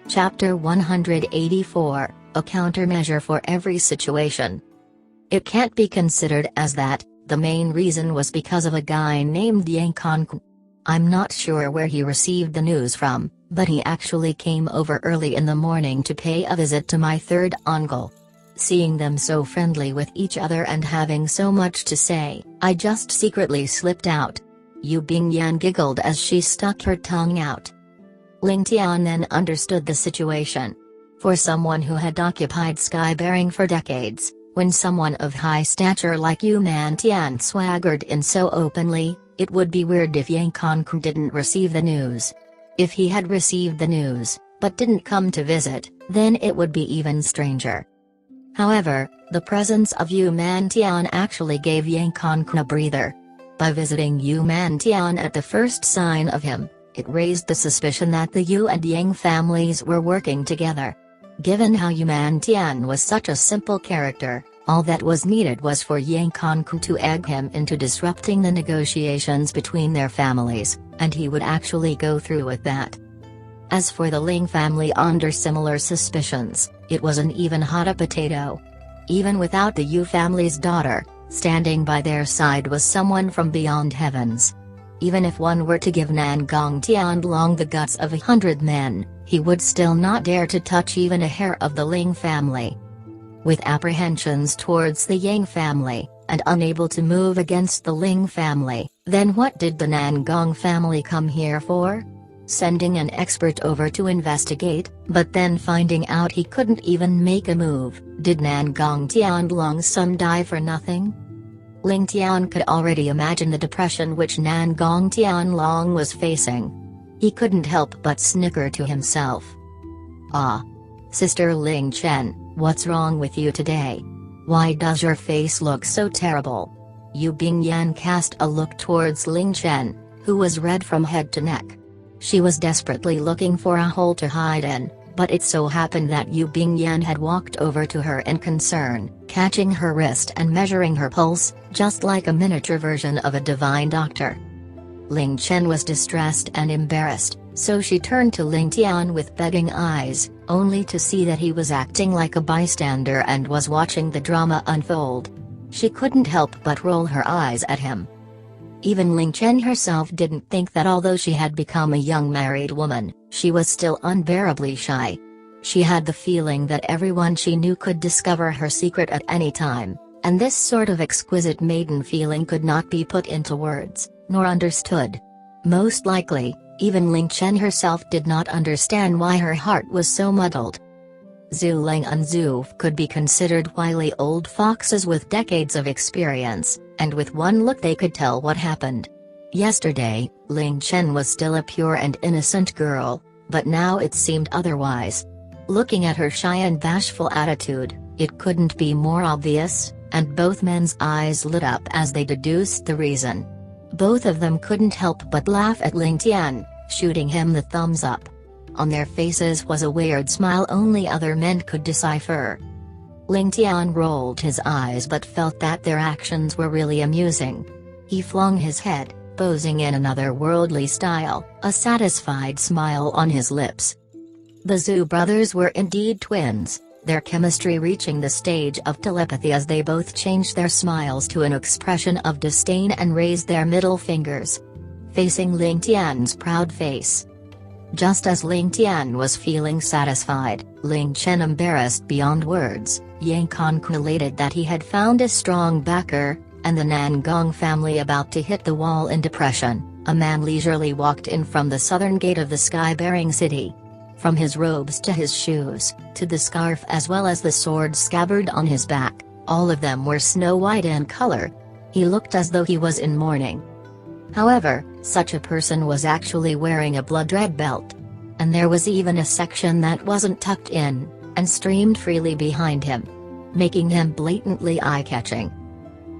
Chapter 184, A Countermeasure for Every Situation. It can't be considered as that. The main reason was because of a guy named Yang Kong. I'm not sure where he received the news from, but he actually came over early in the morning to pay a visit to my third uncle. Seeing them so friendly with each other and having so much to say, I just secretly slipped out. Yu Bingyan giggled as she stuck her tongue out. Ling Tian then understood the situation. For someone who had occupied sky-bearing for decades, when someone of high stature like Yu Tian swaggered in so openly, it would be weird if Yang Kong didn't receive the news. If he had received the news, but didn't come to visit, then it would be even stranger. However, the presence of Yu Tian actually gave Yang Kong a breather. By visiting Yu Tian at the first sign of him, it raised the suspicion that the Yu and Yang families were working together. Given how Yu Tian was such a simple character, all that was needed was for Yang Kong to egg him into disrupting the negotiations between their families, and he would actually go through with that. As for the Ling family under similar suspicions, it was an even hotter potato. Even without the Yu family's daughter, standing by their side was someone from beyond heavens. Even if one were to give Nangong Tianlong the guts of 100 men, he would still not dare to touch even a hair of the Ling family. With apprehensions towards the Yang family, and unable to move against the Ling family, then what did the Nangong family come here for? Sending an expert over to investigate, but then finding out he couldn't even make a move, did Nangong Tianlong's son die for nothing? Ling Tian could already imagine the depression which Nangong Tianlong was facing. He couldn't help but snicker to himself. Ah! Sister Ling Chen, what's wrong with you today? Why does your face look so terrible? Yu Bingyan cast a look towards Ling Chen, who was red from head to neck. She was desperately looking for a hole to hide in, but it so happened that Yu Bingyan had walked over to her in concern, catching her wrist and measuring her pulse, just like a miniature version of a divine doctor. Ling Chen was distressed and embarrassed, so she turned to Ling Tian with begging eyes, only to see that he was acting like a bystander and was watching the drama unfold. She couldn't help but roll her eyes at him. Even Ling Chen herself didn't think that although she had become a young married woman, she was still unbearably shy. She had the feeling that everyone she knew could discover her secret at any time, and this sort of exquisite maiden feeling could not be put into words, nor understood. Most likely, even Ling Chen herself did not understand why her heart was so muddled. Zhu Ling and Zhu could be considered wily old foxes with decades of experience, and with one look they could tell what happened. Yesterday, Ling Chen was still a pure and innocent girl, but now it seemed otherwise. Looking at her shy and bashful attitude, it couldn't be more obvious, and both men's eyes lit up as they deduced the reason. Both of them couldn't help but laugh at Ling Tian, shooting him the thumbs up. On their faces was a weird smile only other men could decipher. Ling Tian rolled his eyes but felt that their actions were really amusing. He flung his head, posing in another worldly style, a satisfied smile on his lips. The Zhu brothers were indeed twins, their chemistry reaching the stage of telepathy as they both changed their smiles to an expression of disdain and raised their middle fingers, facing Ling Tian's proud face. Just as Ling Tian was feeling satisfied, Ling Chen embarrassed beyond words, Yang Kong related that he had found a strong backer, and the Nangong family about to hit the wall in depression. A man leisurely walked in from the southern gate of the sky-bearing city. From his robes to his shoes, to the scarf as well as the sword scabbard on his back, all of them were snow-white in color. He looked as though he was in mourning. However, such a person was actually wearing a blood-red belt. And there was even a section that wasn't tucked in, and streamed freely behind him, making him blatantly eye-catching.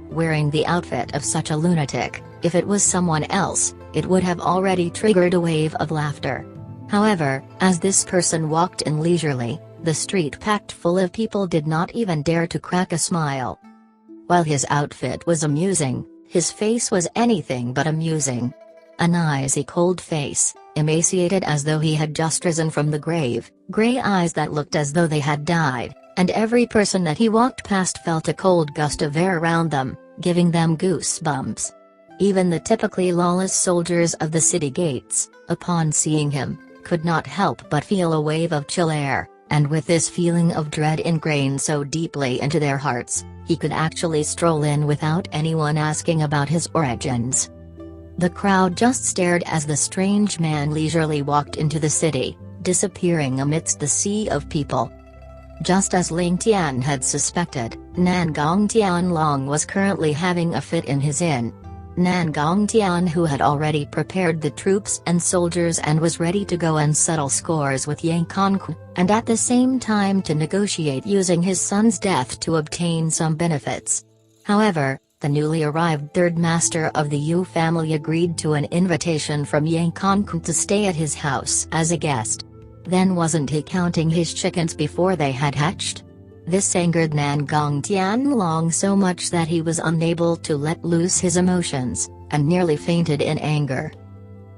Wearing the outfit of such a lunatic, if it was someone else, it would have already triggered a wave of laughter. However, as this person walked in leisurely, the street packed full of people did not even dare to crack a smile. While his outfit was amusing, his face was anything but amusing. An icy cold face, emaciated as though he had just risen from the grave, Gray eyes that looked as though they had died, and every person that he walked past felt a cold gust of air around them, giving them goosebumps. Even the typically lawless soldiers of the city gates, upon seeing him, could not help but feel a wave of chill air, and with this feeling of dread ingrained so deeply into their hearts, he could actually stroll in without anyone asking about his origins. The crowd just stared as the strange man leisurely walked into the city, disappearing amidst the sea of people. Just as Ling Tian had suspected, Nangong Tianlong was currently having a fit in his inn. Nangong Tian, who had already prepared the troops and soldiers and was ready to go and settle scores with Yang Kongqun, and at the same time to negotiate using his son's death to obtain some benefits. However, the newly arrived third master of the Yu family agreed to an invitation from Yang Kongqun to stay at his house as a guest. Then wasn't he counting his chickens before they had hatched? This angered Nangong Tianlong so much that he was unable to let loose his emotions, and nearly fainted in anger.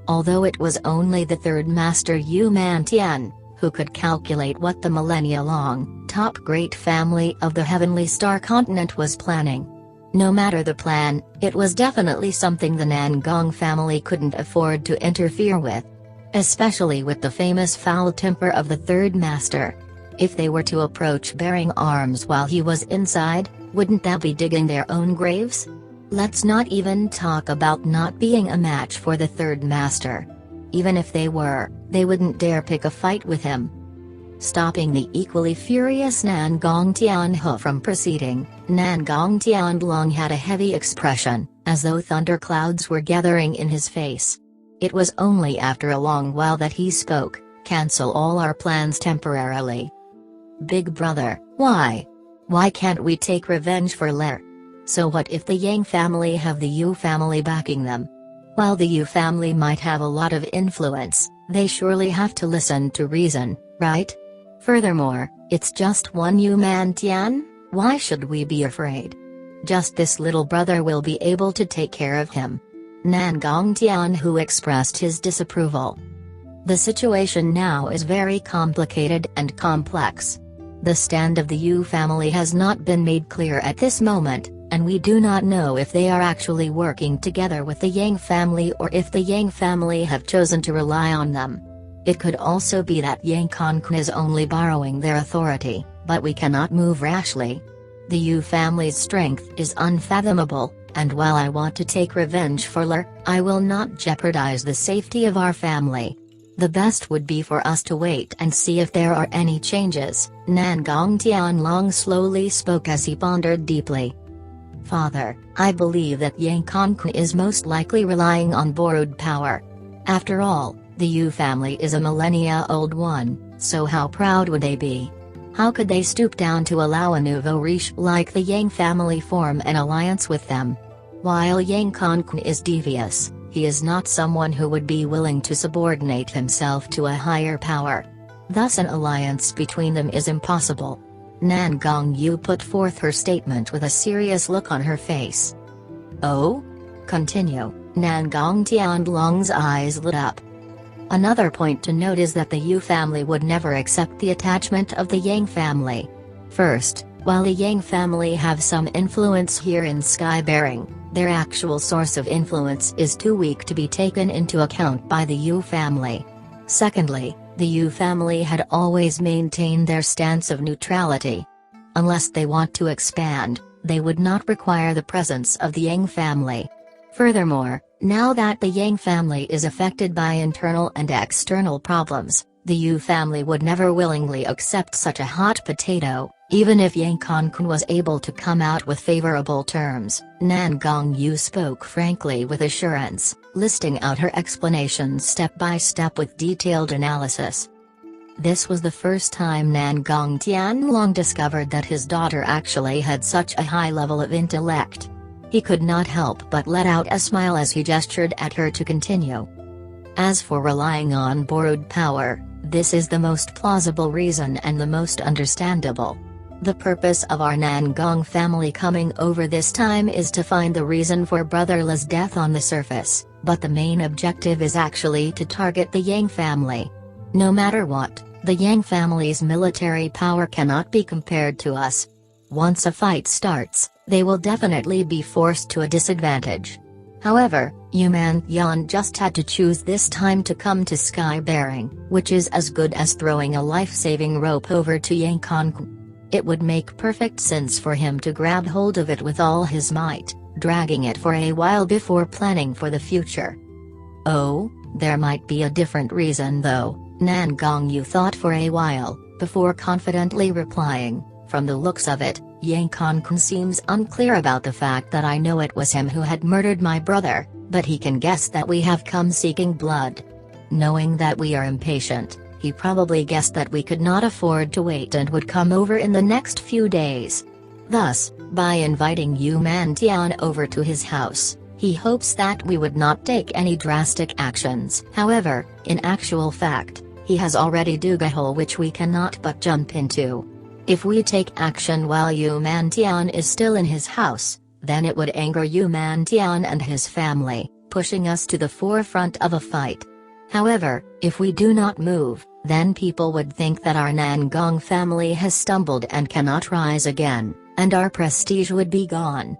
Although it was only the third master Yu Man Tian, who could calculate what the millennia-long, top great family of the Heavenly Star continent was planning. No matter the plan, it was definitely something the Nangong family couldn't afford to interfere with. Especially with the famous foul temper of the third master. If they were to approach bearing arms while he was inside, wouldn't that be digging their own graves? Let's not even talk about not being a match for the third master. Even if they were, they wouldn't dare pick a fight with him. Stopping the equally furious Nangong Tianhe from proceeding, Nangong Tianlong had a heavy expression, as though thunderclouds were gathering in his face. It was only after a long while that he spoke, "Cancel all our plans temporarily." "Big brother, why? Why can't we take revenge for Lair? So what if the Yang family have the Yu family backing them? While the Yu family might have a lot of influence, they surely have to listen to reason, right? Furthermore, it's just one Yu Man Tian, why should we be afraid? Just this little brother will be able to take care of him." Nangong Tian, who expressed his disapproval. The situation now is very complicated and complex. The stand of the Yu family has not been made clear at this moment, and we do not know if they are actually working together with the Yang family or if the Yang family have chosen to rely on them. It could also be that Yang Kongqun is only borrowing their authority, but we cannot move rashly. The Yu family's strength is unfathomable, and while I want to take revenge for Lair, I will not jeopardize the safety of our family. The best would be for us to wait and see if there are any changes, Nangong Tianlong slowly spoke as he pondered deeply. "Father, I believe that Yang Kongqun is most likely relying on borrowed power. After all, the Yu family is a millennia-old one, so how proud would they be? How could they stoop down to allow a nouveau riche like the Yang family form an alliance with them? While Yang Kongqun is devious, he is not someone who would be willing to subordinate himself to a higher power. Thus an alliance between them is impossible." Nangong Yu put forth her statement with a serious look on her face. "Oh? Continue." Nangong Tianlong's eyes lit up. "Another point to note is that the Yu family would never accept the attachment of the Yang family. First, while the Yang family have some influence here in Skybearing, their actual source of influence is too weak to be taken into account by the Yu family. Secondly, the Yu family had always maintained their stance of neutrality. Unless they want to expand, they would not require the presence of the Yang family. Furthermore, now that the Yang family is affected by internal and external problems, the Yu family would never willingly accept such a hot potato, even if Yang Kongqun was able to come out with favorable terms." Nangong Yu spoke frankly with assurance, listing out her explanations step by step with detailed analysis. This was the first time Nangong Tianlong discovered that his daughter actually had such a high level of intellect. He could not help but let out a smile as he gestured at her to continue. "As for relying on borrowed power, this is the most plausible reason and the most understandable. The purpose of our Nangong family coming over this time is to find the reason for Brother La's death on the surface, but the main objective is actually to target the Yang family. No matter what, The Yang family's military power cannot be compared to us. Once a fight starts, they will definitely be forced to a disadvantage. However, Ling Tian just had to choose this time to come to sky bearing, which is as good as throwing a life-saving rope over to Yang Kong. It would make perfect sense for him to grab hold of it with all his might, dragging it for a while before planning for the future. Oh, there might be a different reason though, Nan Gongyu thought for a while, before confidently replying. From the looks of it, Yang Kong seems unclear about the fact that I know it was him who had murdered my brother, but he can guess that we have come seeking blood. Knowing that we are impatient, he probably guessed that we could not afford to wait and would come over in the next few days. Thus, by inviting Ling Tian over to his house, he hopes that we would not take any drastic actions. However, in actual fact, he has already dug a hole which we cannot but jump into. If we take action while Ling Tian is still in his house, then it would anger Ling Tian and his family, pushing us to the forefront of a fight. However, if we do not move, then people would think that our Nangong family has stumbled and cannot rise again, and our prestige would be gone.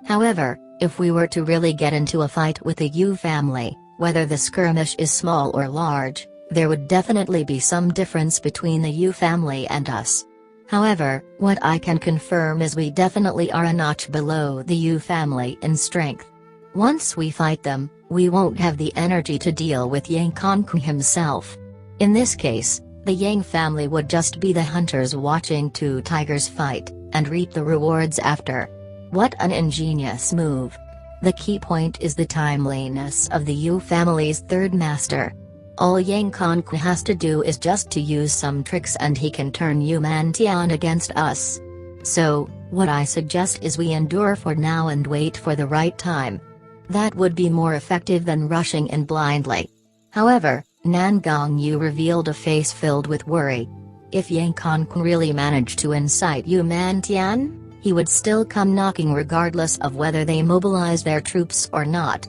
However, if we were to really get into a fight with the Yu family, whether the skirmish is small or large, there would definitely be some difference between the Yu family and us. However, what I can confirm is we definitely are a notch below the Yu family in strength. Once we fight them, we won't have the energy to deal with Yang Kong himself. In this case, the Yang family would just be the hunters watching two tigers fight, and reap the rewards after. What an ingenious move. The key point is the timeliness of the Yu family's third master. All Yang Kong has to do is just to use some tricks and he can turn Ling Tian against us. So, what I suggest is we endure for now and wait for the right time. That would be more effective than rushing in blindly. However, Nan Gongyu revealed a face filled with worry. If Yang Kong really managed to incite Ling Tian, he would still come knocking regardless of whether they mobilize their troops or not.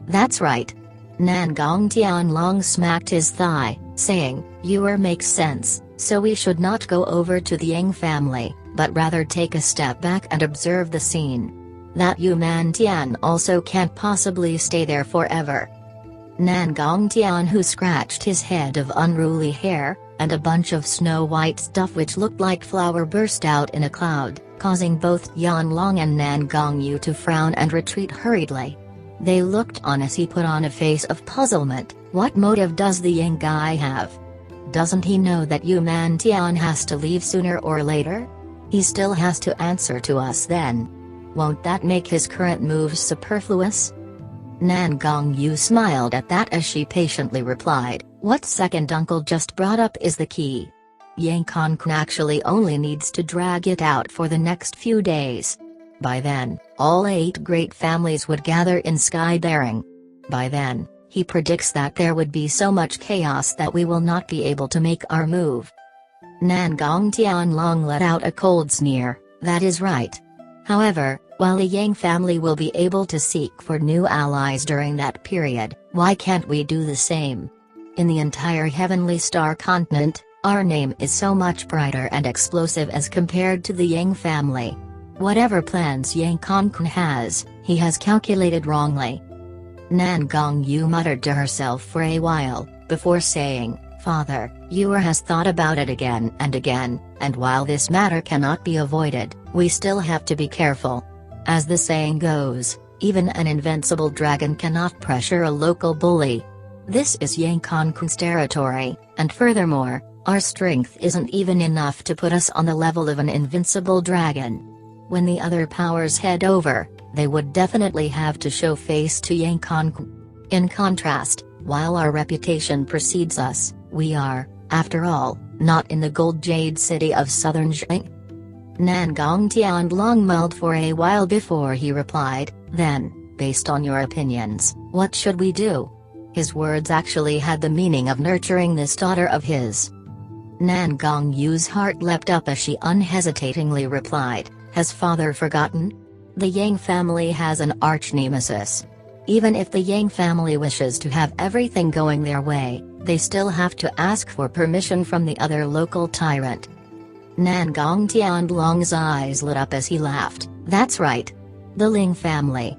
That's right. Nan Gongtian long smacked his thigh, saying, "Your makes sense, so we should not go over to the Yang family, but rather take a step back and observe the scene. That Ling Tian also can't possibly stay there forever." Nan Gongtian, who scratched his head of unruly hair, and a bunch of snow-white stuff which looked like flour burst out in a cloud, causing both Yanlong and Nan Gongyu to frown and retreat hurriedly. They looked on as he put on a face of puzzlement. What motive does the Yang guy have? Doesn't he know that Ling Tian has to leave sooner or later? He still has to answer to us then. Won't that make his current moves superfluous? Nan Gongyu smiled at that as she patiently replied, "What second uncle just brought up is the key. Yang Kong actually only needs to drag it out for the next few days. By then, all 8 great families would gather in Sky Bearing. By then, he predicts that there would be so much chaos that we will not be able to make our move." Nan Gongtian long let out a cold sneer, "That is right. However, while the Yang family will be able to seek for new allies during that period, why can't we do the same? In the entire Heavenly Star continent, our name is so much brighter and explosive as compared to the Yang family. Whatever plans Yang Kong has, he has calculated wrongly." Nan Gongyu muttered to herself for a while, before saying, "Father, Yor has thought about it again, and while this matter cannot be avoided, we still have to be careful. As the saying goes, even an invincible dragon cannot pressure a local bully. This is Yang Kong's territory, and furthermore, our strength isn't even enough to put us on the level of an invincible dragon. When the other powers head over, they would definitely have to show face to Yang Kong. In contrast, while our reputation precedes us, we are, after all, not in the Gold Jade City of Southern Zhang." Nan Gongtian long mulled for a while before he replied, "Then, based on your opinions, what should we do?" His words actually had the meaning of nurturing this daughter of his. Nan Gongyu's heart leapt up as she unhesitatingly replied, "Has father forgotten? The Yang family has an arch-nemesis. Even if the Yang family wishes to have everything going their way, They still have to ask for permission from the other local tyrant. Nangong Tianlong's eyes lit up as he laughed. That's right. The Ling family.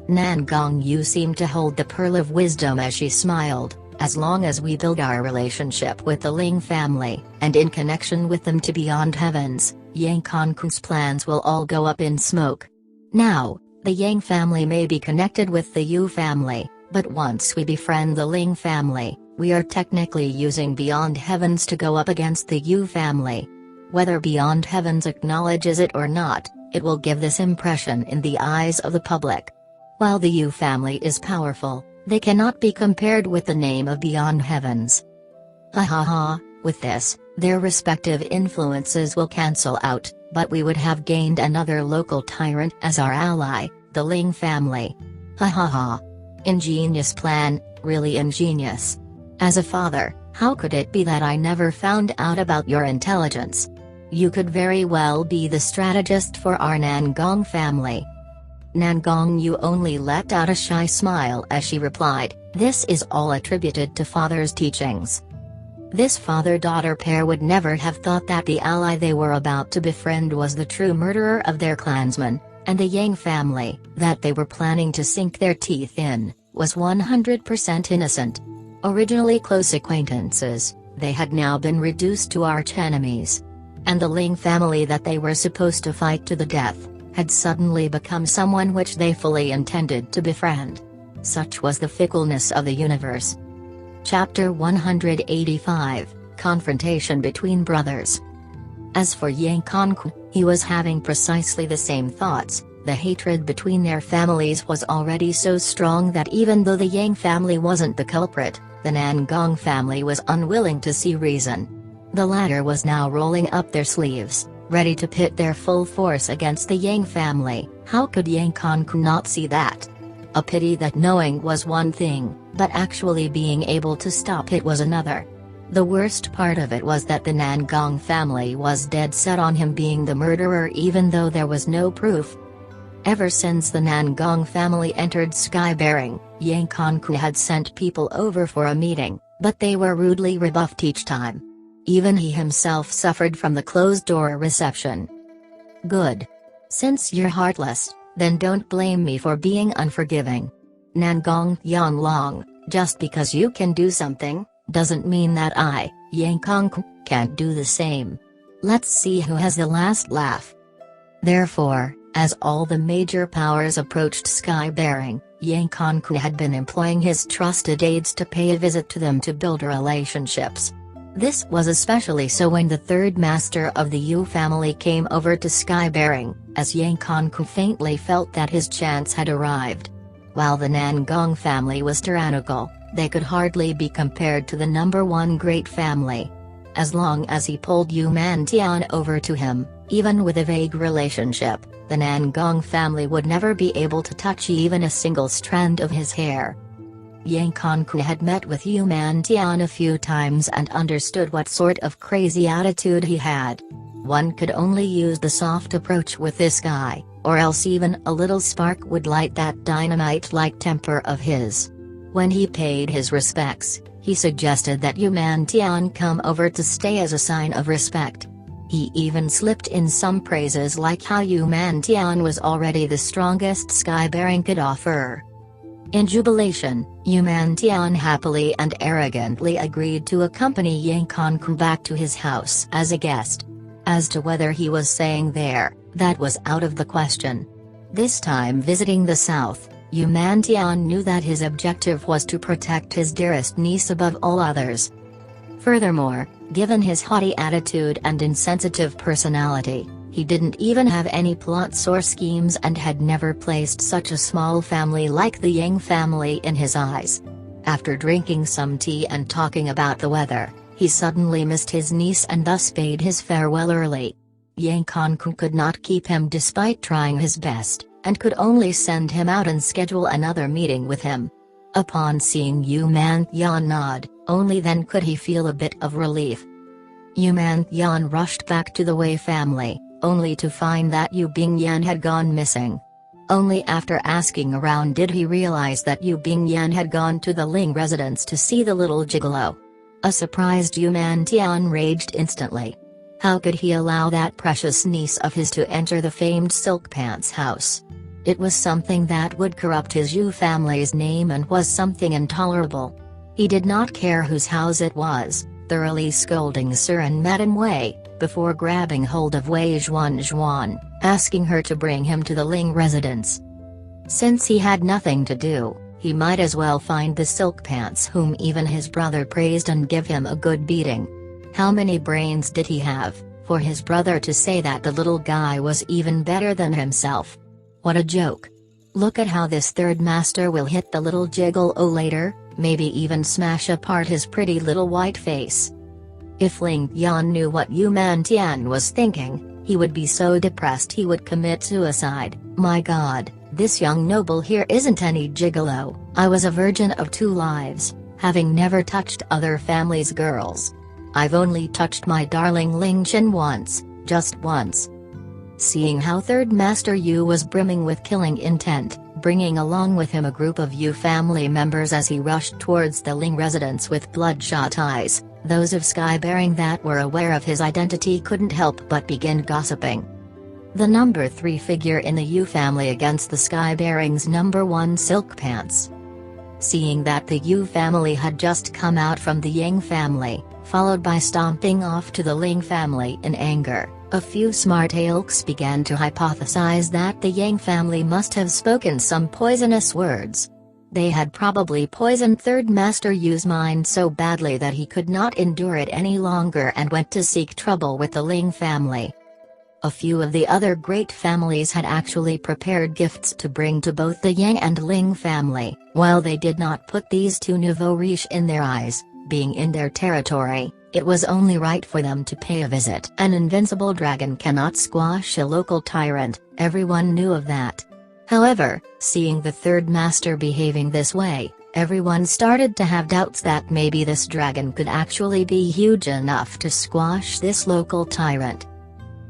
Nangong, you seem to hold the pearl of wisdom as she smiled. As long as we build our relationship with the Ling family, and in connection with them to beyond heavens, Yang Kong's plans will all go up in smoke. Now, the Yang family may be connected with the Yu family, but once we befriend the Ling family, we are technically using Beyond Heavens to go up against the Yu family. Whether Beyond Heavens acknowledges it or not, it will give this impression in the eyes of the public. While the Yu family is powerful, they cannot be compared with the name of Beyond Heavens. Ha ha ha, with this, their respective influences will cancel out, but we would have gained another local tyrant as our ally, the Ling family. Ha ha ha. Ingenious plan, really ingenious. As a father, how could it be that I never found out about your intelligence? You could very well be the strategist for our Nangong family. Nangong Yu only let out a shy smile as she replied, this is all attributed to father's teachings. This father-daughter pair would never have thought that the ally they were about to befriend was the true murderer of their clansman, and the Yang family, that they were planning to sink their teeth in, was 100% innocent. Originally close acquaintances, they had now been reduced to arch-enemies. And the Ling family that they were supposed to fight to the death, had suddenly become someone which they fully intended to befriend. Such was the fickleness of the universe. Chapter 185, Confrontation Between Brothers. As for Yang Kong, he was having precisely the same thoughts. The hatred between their families was already so strong that even though the Yang family wasn't the culprit, the Nangong family was unwilling to see reason. The latter was now rolling up their sleeves, ready to pit their full force against the Yang family. How could Yang Kong not see that? A pity that knowing was one thing, but actually being able to stop it was another. The worst part of it was that the Nangong family was dead set on him being the murderer even though there was no proof. Ever since the Nangong family entered Skybearing, Yang Kong had sent people over for a meeting, but they were rudely rebuffed each time. Even he himself suffered from the closed-door reception. Good. Since you're heartless, then don't blame me for being unforgiving. Nangong Yanlong, just because you can do something, doesn't mean that I, Yang Kong, can't do the same. Let's see who has the last laugh. Therefore, as all the major powers approached Skybearing, Yang Kong had been employing his trusted aides to pay a visit to them to build relationships. This was especially so when the third master of the Yu family came over to Skybearing, as Yang Kong faintly felt that his chance had arrived. While the Nangong family was tyrannical, they could hardly be compared to the number one great family. As long as he pulled Yu Tian over to him, even with a vague relationship, the Nangong family would never be able to touch even a single strand of his hair. Yang Kong had met with Yu Tian a few times and understood what sort of crazy attitude he had. One could only use the soft approach with this guy, or else even a little spark would light that dynamite-like temper of his. When he paid his respects, he suggested that Yu Tian come over to stay as a sign of respect. He even slipped in some praises like how Yu Tian was already the strongest Skybearing could offer. In jubilation, Yu Tian happily and arrogantly agreed to accompany Yang Kong back to his house as a guest. As to whether he was staying there, that was out of the question. This time visiting the south, Yu Tian knew that his objective was to protect his dearest niece above all others. Furthermore, given his haughty attitude and insensitive personality, he didn't even have any plots or schemes and had never placed such a small family like the Yang family in his eyes. After drinking some tea and talking about the weather, he suddenly missed his niece and thus bade his farewell early. Yang Kong could not keep him despite trying his best, and could only send him out and schedule another meeting with him. Upon seeing Yu Tian nod, only then could he feel a bit of relief. Yu Tian rushed back to the Wei family, only to find that Yu Bingyan had gone missing. Only after asking around did he realize that Yu Bingyan had gone to the Ling residence to see the little gigolo. A surprised Yu Tian raged instantly. How could he allow that precious niece of his to enter the famed Silk Pants house? It was something that would corrupt his Yu family's name and was something intolerable. He did not care whose house it was, thoroughly scolding Sir and Madam Wei, before grabbing hold of Wei Zhuan, asking her to bring him to the Ling residence. Since he had nothing to do, he might as well find the Silk Pants whom even his brother praised and give him a good beating. How many brains did he have, for his brother to say that the little guy was even better than himself? What a joke. Look at how this third master will hit the little gigolo later, maybe even smash apart his pretty little white face. If Ling Tian knew what Yu Tian was thinking, he would be so depressed he would commit suicide. My God, this young noble here isn't any gigolo. I was a virgin of 2 lives, having never touched other families' girls. I've only touched my darling Ling Tian once, just once. Seeing how Third Master Yu was brimming with killing intent, bringing along with him a group of Yu family members as he rushed towards the Ling residence with bloodshot eyes, those of Sky-bearing that were aware of his identity couldn't help but begin gossiping. The number 3 figure in the Yu family against the Sky-bearing's number 1 Silk Pants. Seeing that the Yu family had just come out from the Yang family, followed by stomping off to the Ling family in anger, a few smart alikes began to hypothesize that the Yang family must have spoken some poisonous words. They had probably poisoned Third Master Yu's mind so badly that he could not endure it any longer and went to seek trouble with the Ling family. A few of the other great families had actually prepared gifts to bring to both the Yang and Ling family. While they did not put these 2 nouveau riches in their eyes, being in their territory, it was only right for them to pay a visit. An invincible dragon cannot squash a local tyrant, everyone knew of that. However, seeing the Third Master behaving this way, everyone started to have doubts that maybe this dragon could actually be huge enough to squash this local tyrant.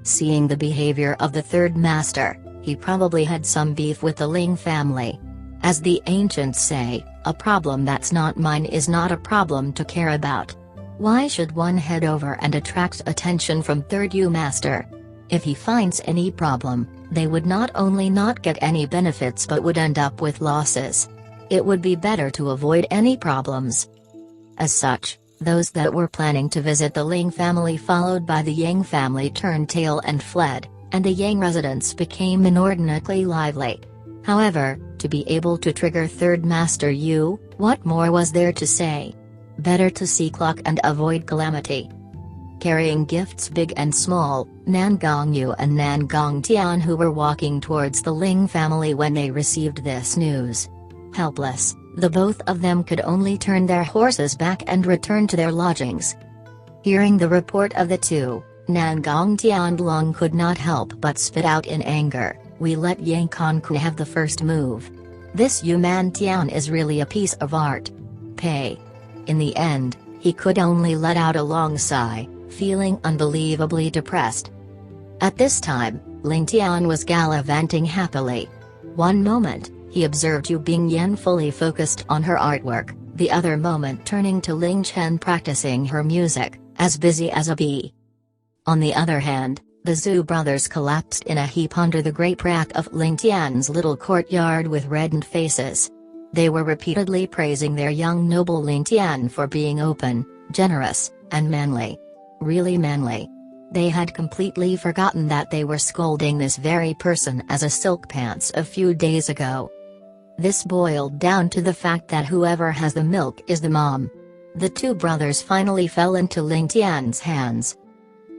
Seeing the behavior of the Third Master, he probably had some beef with the Ling family. As the ancients say, a problem that's not mine is not a problem to care about. Why should one head over and attract attention from Third Yu Master? If he finds any problem, they would not only not get any benefits but would end up with losses. It would be better to avoid any problems. As such, those that were planning to visit the Ling family followed by the Yang family turned tail and fled, and the Yang residence became inordinately lively. However, to be able to trigger Third Master Yu, what more was there to say? Better to seek luck and avoid calamity. Carrying gifts big and small, Nangong Yu and Nangong Tian who were walking towards the Ling family when they received this news. Helpless, the both of them could only turn their horses back and return to their lodgings. Hearing the report of the 2, Nangong Tianlong could not help but spit out in anger, "We let Yang Kongku have the first move. This Yu Tian is really a piece of art. Pay." In the end, he could only let out a long sigh, feeling unbelievably depressed. At this time, Ling Tian was gallivanting happily. One moment, he observed Yu Bingyan fully focused on her artwork, the other moment turning to Ling Chen practicing her music, as busy as a bee. On the other hand, the Zhu brothers collapsed in a heap under the great rack of Ling Tian's little courtyard with reddened faces. They were repeatedly praising their young noble Ling Tian for being open, generous, and manly. Really manly. They had completely forgotten that they were scolding this very person as a Silk Pants a few days ago. This boiled down to the fact that whoever has the milk is the mom. The 2 brothers finally fell into Ling Tian's hands.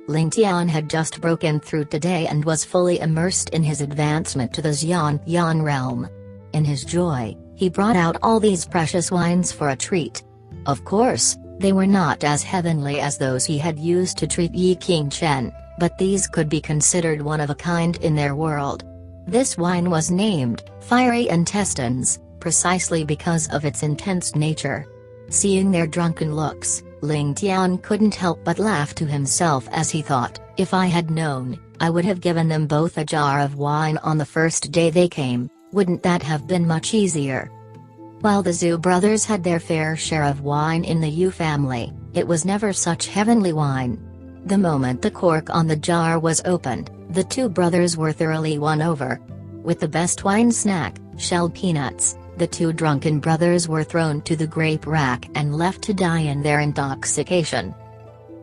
Ling Tian had just broken through today and was fully immersed in his advancement to the Xian realm. In his joy, he brought out all these precious wines for a treat. Of course, they were not as heavenly as those he had used to treat Yi Qingchen, but these could be considered one of a kind in their world. This wine was named Fiery Intestines, precisely because of its intense nature. Seeing their drunken looks, Ling Tian couldn't help but laugh to himself as he thought, If I had known, I would have given them both a jar of wine on the first day they came. Wouldn't that have been much easier? While the Zhu brothers had their fair share of wine in the Yu family, it was never such heavenly wine. The moment the cork on the jar was opened, the two brothers were thoroughly won over. With the best wine snack, shelled peanuts, the two drunken brothers were thrown to the grape rack and left to die in their intoxication.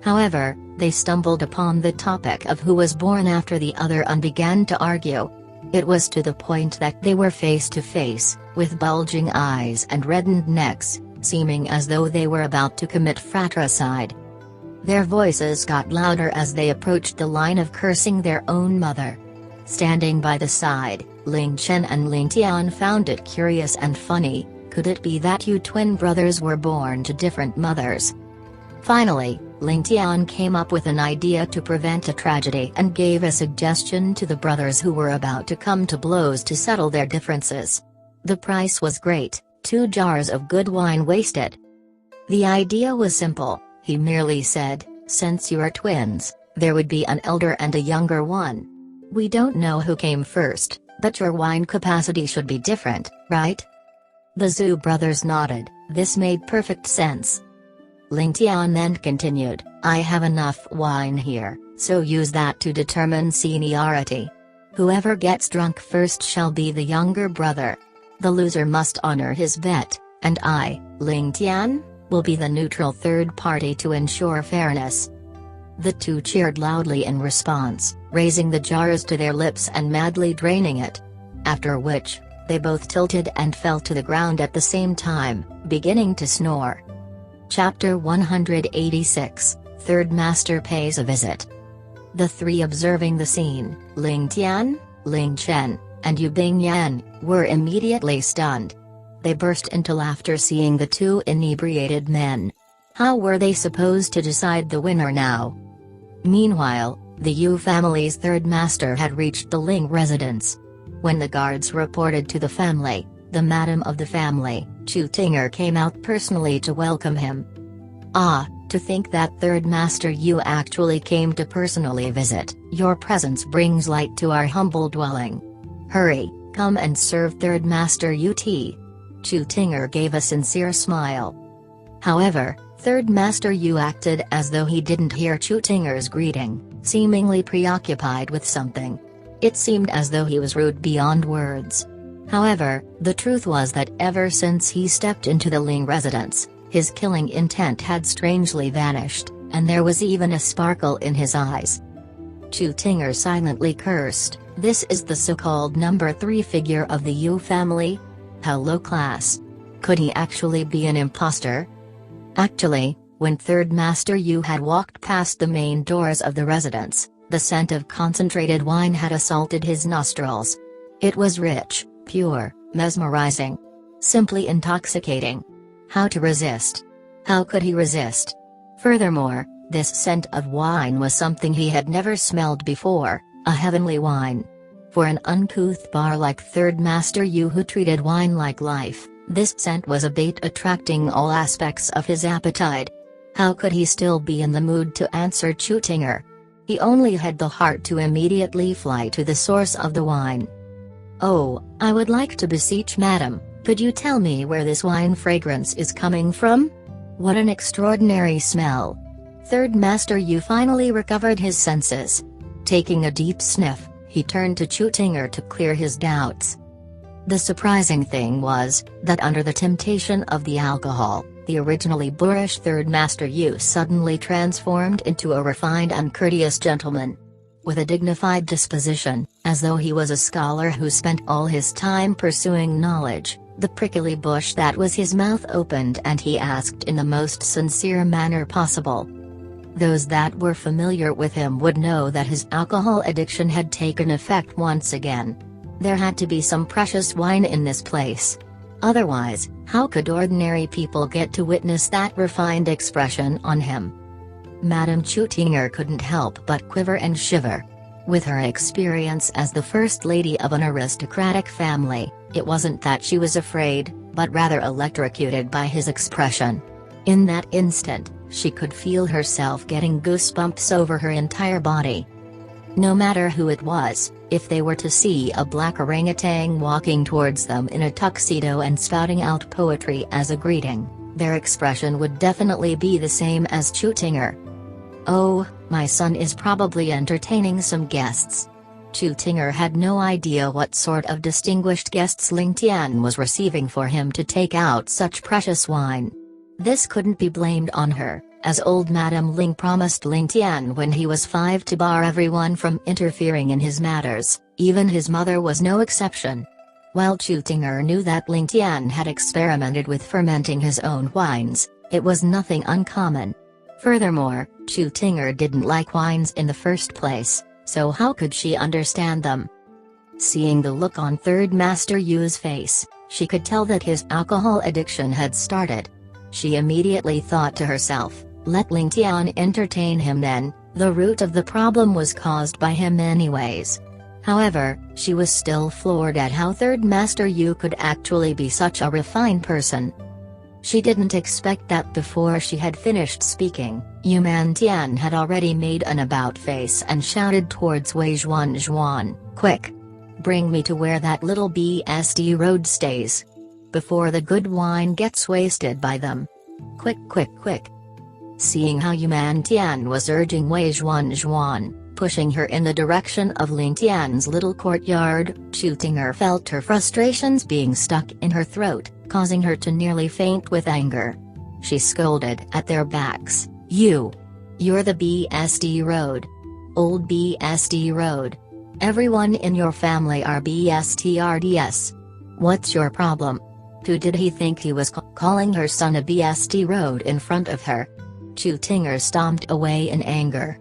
However, they stumbled upon the topic of who was born after the other and began to argue. It was to the point that they were face to face, with bulging eyes and reddened necks, seeming as though they were about to commit fratricide. Their voices got louder as they approached the line of cursing their own mother. Standing by the side, Ling Tian and Ling Tian found it curious and funny. Could it be that you twin brothers were born to different mothers? Finally, Ling Tian came up with an idea to prevent a tragedy and gave a suggestion to the brothers who were about to come to blows to settle their differences. The price was great, 2 jars of good wine wasted. The idea was simple, he merely said, since you are twins, there would be an elder and a younger one. We don't know who came first, but your wine capacity should be different, right? The Zhu brothers nodded, this made perfect sense. Ling Tian then continued, I have enough wine here, so use that to determine seniority. Whoever gets drunk first shall be the younger brother. The loser must honor his bet, and I, Ling Tian, will be the neutral third party to ensure fairness. The two cheered loudly in response, raising the jars to their lips and madly draining it. After which, they both tilted and fell to the ground at the same time, beginning to snore. Chapter 186, Third Master Pays a Visit. The three observing the scene, Ling Tian, Ling Chen, and Yu Bingyan, were immediately stunned. They burst into laughter seeing the two inebriated men. How were they supposed to decide the winner now? Meanwhile, the Yu family's third master had reached the Ling residence. When the guards reported to the family, the madam of the family, Chu Tinger, came out personally to welcome him. Ah, to think that third master Yu actually came to personally visit. Your presence brings light to our humble dwelling. Hurry, come and serve third master Yu tea. Chu Tinger gave a sincere smile. However, third master Yu acted as though he didn't hear Chu Tinger's greeting, seemingly preoccupied with something. It seemed as though he was rude beyond words. However, the truth was that ever since he stepped into the Ling residence, his killing intent had strangely vanished, and there was even a sparkle in his eyes. Chu Tinger silently cursed, this is the so-called number 3 figure of the Yu family? How low class. Could he actually be an imposter? Actually, when third master Yu had walked past the main doors of the residence, the scent of concentrated wine had assaulted his nostrils. It was rich, pure, mesmerizing. Simply intoxicating. How to resist? How could he resist? Furthermore, this scent of wine was something he had never smelled before, a heavenly wine. For an uncouth bar like third master Yu who treated wine like life, this scent was a bait attracting all aspects of his appetite. How could he still be in the mood to answer Chu Tinger? He only had the heart to immediately fly to the source of the wine. Oh, I would like to beseech madam, could you tell me where this wine fragrance is coming from? What an extraordinary smell. Third master Yu finally recovered his senses. Taking a deep sniff, he turned to Chu Tinger to clear his doubts. The surprising thing was, that under the temptation of the alcohol, the originally boorish third master Yu suddenly transformed into a refined and courteous gentleman. With a dignified disposition, as though he was a scholar who spent all his time pursuing knowledge, the prickly bush that was his mouth opened and he asked in the most sincere manner possible. Those that were familiar with him would know that his alcohol addiction had taken effect once again. There had to be some precious wine in this place. Otherwise, how could ordinary people get to witness that refined expression on him? Madame Chu Tinger couldn't help but quiver and shiver. With her experience as the first lady of an aristocratic family, it wasn't that she was afraid, but rather electrocuted by his expression. In that instant, She could feel herself getting goosebumps over her entire body. No matter who it was, if they were to see a black orangutan walking towards them in a tuxedo and spouting out poetry as a greeting, their expression would definitely be the same as Chu Tinger. "Oh, my son is probably entertaining some guests." Chu Tinger had no idea what sort of distinguished guests Ling Tian was receiving for him to take out such precious wine. This couldn't be blamed on her, as old Madame Ling promised Ling Tian when he was 5 to bar everyone from interfering in his matters, even his mother was no exception. While Chu Tinger knew that Ling Tian had experimented with fermenting his own wines, it was nothing uncommon. Furthermore, Chu Tinger didn't like wines in the first place, so how could she understand them? Seeing the look on Third Master Yu's face, she could tell that his alcohol addiction had started. She immediately thought to herself, let Ling Tian entertain him then, the root of the problem was caused by him anyways. However, she was still floored at how Third Master Yu could actually be such a refined person. She didn't expect that before she had finished speaking, Yu Tian had already made an about face and shouted towards Wei Zhuan, "Quick! Bring me to where that little BSD road stays. Before the good wine gets wasted by them. Quick, quick, quick." Seeing how Yu Tian was urging Wei Zhuan, pushing her in the direction of Ling Tian's little courtyard, Chu Tinger felt her frustrations being stuck in her throat, causing her to nearly faint with anger. She scolded at their backs, You're the BSD road. Old BSD road. Everyone in your family are BSTRDS. What's your problem? Who did he think he was calling her son a BSD road in front of her?" Chu Tinger stomped away in anger.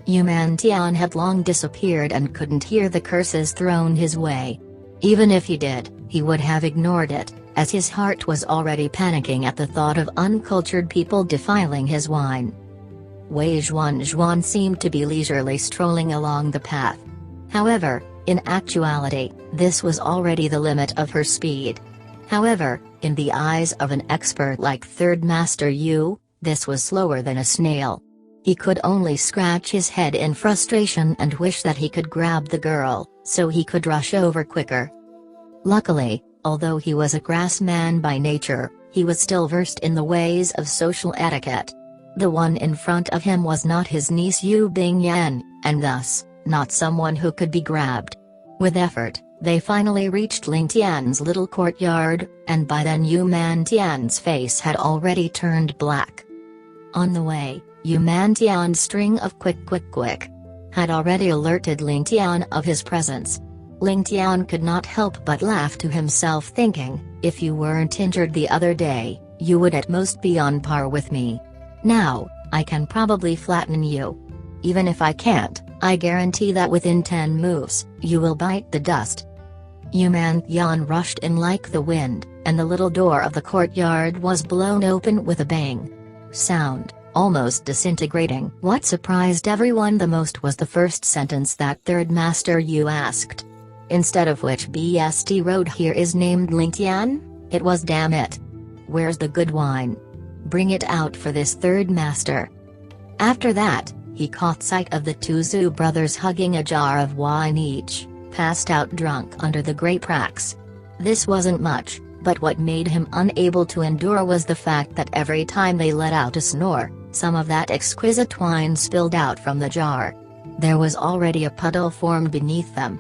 Yu Tian had long disappeared and couldn't hear the curses thrown his way. Even if he did, he would have ignored it, as his heart was already panicking at the thought of uncultured people defiling his wine. Wei Zhuan seemed to be leisurely strolling along the path. However, in actuality, this was already the limit of her speed. However, in the eyes of an expert like Third Master Yu, this was slower than a snail. He could only scratch his head in frustration and wish that he could grab the girl, so he could rush over quicker. Luckily, although he was a grass man by nature, he was still versed in the ways of social etiquette. The one in front of him was not his niece Yu Bingyan, and thus, not someone who could be grabbed. With effort, they finally reached Ling Tian's little courtyard, and by then Yu Tian's face had already turned black. On the way, Yu Tian's string of quick had already alerted Ling Tian of his presence. Ling Tian could not help but laugh to himself, thinking, if you weren't injured the other day, you would at most be on par with me. Now, I can probably flatten you. Even if I can't, I guarantee that within 10 moves, you will bite the dust. Yu Tian rushed in like the wind, and the little door of the courtyard was blown open with a bang. Sound, almost disintegrating. What surprised everyone the most was the first sentence that Third Master Yu asked. Instead of which BST road here is named Ling Tian, it was damn it. Where's the good wine? Bring it out for this Third Master. After that, he caught sight of the two Zhu brothers hugging a jar of wine each, passed out drunk under the grape racks. This wasn't much, but what made him unable to endure was the fact that every time they let out a snore, some of that exquisite wine spilled out from the jar. There was already a puddle formed beneath them.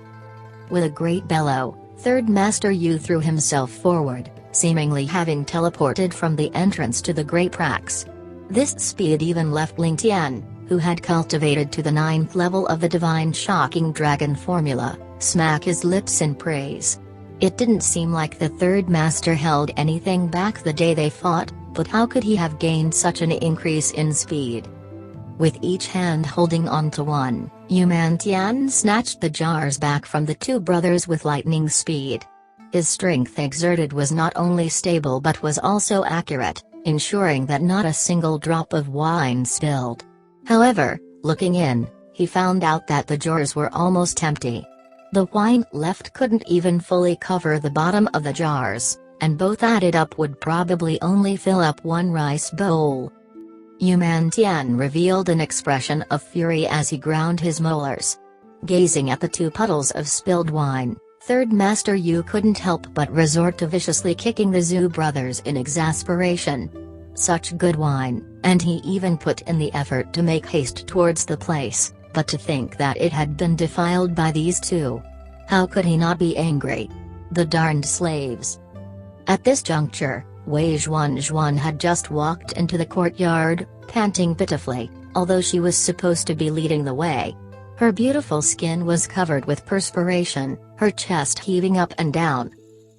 With a great bellow, Third Master Yu threw himself forward, seemingly having teleported from the entrance to the grape racks. This speed even left Ling Tian, who had cultivated to the 9th level of the Divine Shocking Dragon formula, smack his lips in praise. It didn't seem like the Third Master held anything back the day they fought, but how could he have gained such an increase in speed? With each hand holding onto one, Yu Tian snatched the jars back from the two brothers with lightning speed. His strength exerted was not only stable but was also accurate, ensuring that not a single drop of wine spilled. However, looking in, he found out that the jars were almost empty. The wine left couldn't even fully cover the bottom of the jars, and both added up would probably only fill up one rice bowl. Ling Tian revealed an expression of fury as he ground his molars. Gazing at the two puddles of spilled wine, Third Master Yu couldn't help but resort to viciously kicking the Zhu brothers in exasperation. Such good wine, and he even put in the effort to make haste towards the place, but to think that it had been defiled by these two. How could he not be angry? The darned slaves. At this juncture, Wei Zhuan had just walked into the courtyard, panting pitifully, although she was supposed to be leading the way. Her beautiful skin was covered with perspiration, her chest heaving up and down.